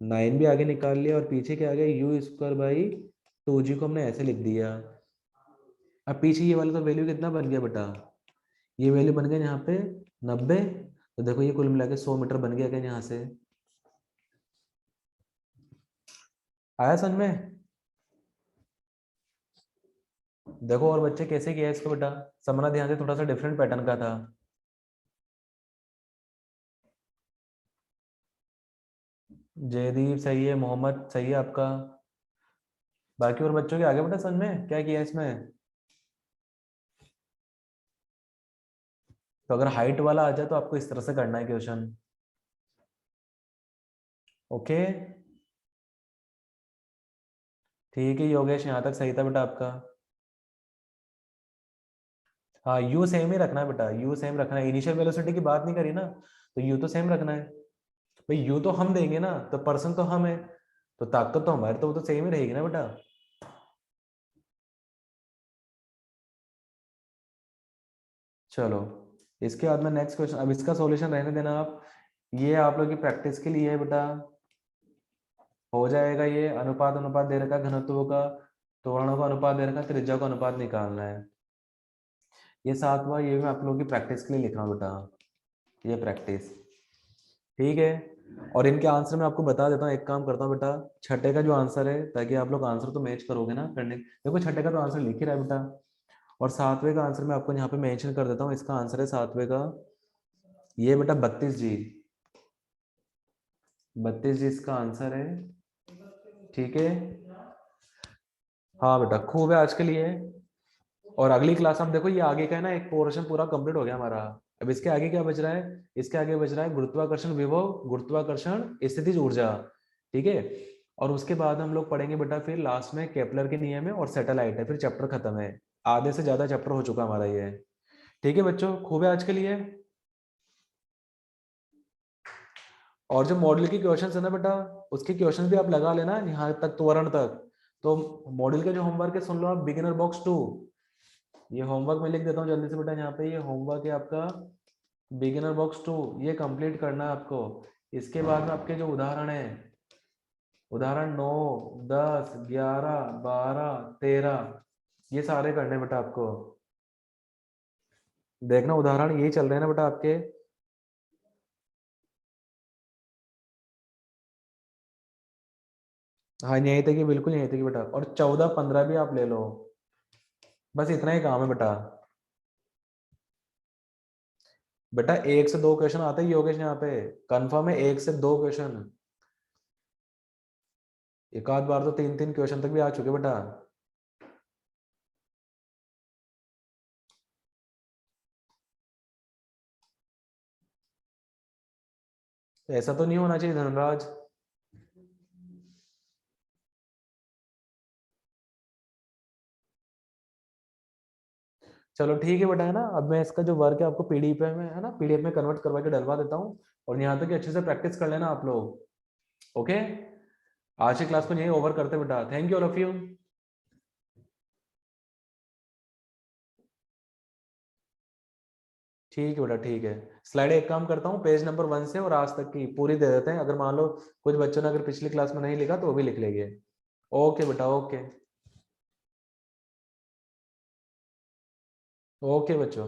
9 भी आगे निकाल लिया, और पीछे क्या आ गया u²/2g को हमने ऐसे लिख दिया। अब पीछे ये वाला तो वैल्यू कितना बन गया बेटा, ये वैल्यू बन गया यहाँ पे 90। तो देखो ये कुल मिला के 100 मीटर बन गया क्या यहाँ से, आया समझ में। देखो और बच्चे कैसे किया इसको बेटा, समझना ध्यान से, थोड़ा सा डिफरेंट पैटर्न का था। जयदीप सही है, मोहम्मद सही है आपका। बाकी और बच्चों के आगे बेटा समझ में क्या किया इसमें। तो अगर हाइट वाला आ जाए तो आपको इस तरह से करना है क्वेश्चन। ओके। ठीक है योगेश, यहाँ तक सही था बेटा आपका। हाँ यू सेम ही रखना है बेटा, यू सेम रखना है, इनिशियल वेलोसिटी की बात नहीं करी ना, तो यू तो सेम रखना है। भाई यू तो हम देंगे ना, तो पर्सन तो हम है, तो ताकत तो हमारी, तो वो तो सेम ही रहेगी ना बेटा। चलो इसके बाद में नेक्स्ट क्वेश्चन, अब इसका सॉल्यूशन रहने देना आप, ये आप लोग की प्रैक्टिस के लिए है बेटा, हो जाएगा। ये अनुपात अनुपात दे रखा घनत्व का, त्वरणों का अनुपात दे रखा, त्रिज्या का अनुपात निकालना है। ये 7वां, ये मैं आप लोगों की प्रैक्टिस के लिए लिख रहा हूँ बेटा, ये प्रैक्टिस, ठीक है। और इनके आंसर मैं आपको बता देता हूँ, एक काम करता हूँ बेटा, छठे का जो आंसर है, ताकि आप लोग आंसर तो मैच करोगे ना करने, देखो छठे का तो आंसर लिख ही रहा है बेटा, और 7वें का आंसर मैं आपको यहाँ पे मेंशन कर देता हूँ। इसका आंसर है 7वें का, ये बेटा 32 जी, 32 जी इसका आंसर है, ठीक है। हाँ बेटा खूब है आज के लिए। और अगली क्लास हम देखो, ये आगे का है ना, एक पोर्शन पूरा कंप्लीट हो गया हमारा। अब इसके आगे क्या बच रहा है, इसके आगे बच रहा है गुरुत्वाकर्षण विभव, गुरुत्वाकर्षण स्थितिज ऊर्जा, ठीक है। और उसके बाद हम लोग पढ़ेंगे बेटा फिर लास्ट में केपलर के नियम है और सैटेलाइट है, फिर चैप्टर खत्म है। आधे से ज्यादा चैप्टर हो चुका हमारा ये, ठीक है बच्चों, खूब है आज के लिए। और जो मॉडल के क्वेश्चंस है ना बेटा, उसके क्वेश्चंस भी आप लगा लेना यहाँ तक, त्वरण तक। तो मॉडल के जो होमवर्क है सुन लो आप, बिगिनर बॉक्स 2, ये होमवर्क मैं लिख देता हूँ जल्दी से बेटा यहाँ पे, ये होमवर्क है आपका बिगिनर बॉक्स 2, ये कंप्लीट करना है आपको। इसके बाद में आपके जो उदाहरण है, उदाहरण 9, 10, 11, 12, 13, ये सारे करने बेटा आपको। देखना उदाहरण यही चल रहे हैं ना बेटा आपके। हाँ यही थे कि बिल्कुल यही थे कि बेटा, और 14, 15 भी आप ले लो, बस इतना ही काम है बेटा। बेटा 1 से 2 क्वेश्चन आते ही योगेश यहाँ पे, कंफर्म है 1 से 2 क्वेश्चन, एक आध बार तो 3-3 क्वेश्चन तक भी आ चुके बेटा। ऐसा तो नहीं होना चाहिए धनराज। चलो ठीक है बेटा, है ना। अब मैं इसका जो वर्क है आपको पीडीएफ में, है ना, पीडीएफ में कन्वर्ट करवा के डलवा देता हूँ, और यहाँ तक अच्छे से प्रैक्टिस कर लेना आप लोग, ओके। आज की क्लास को यही ओवर करते बेटा, thank you all of you. ठीक है बेटा, ठीक है। स्लाइड एक काम करता हूँ, पेज नंबर 1 से और आज तक की पूरी दे देते हैं, अगर मान लो कुछ बच्चों ने अगर पिछली क्लास में नहीं लिखा तो वो भी लिख लेंगे। ओके बेटा, ओके। ओके बच्चों।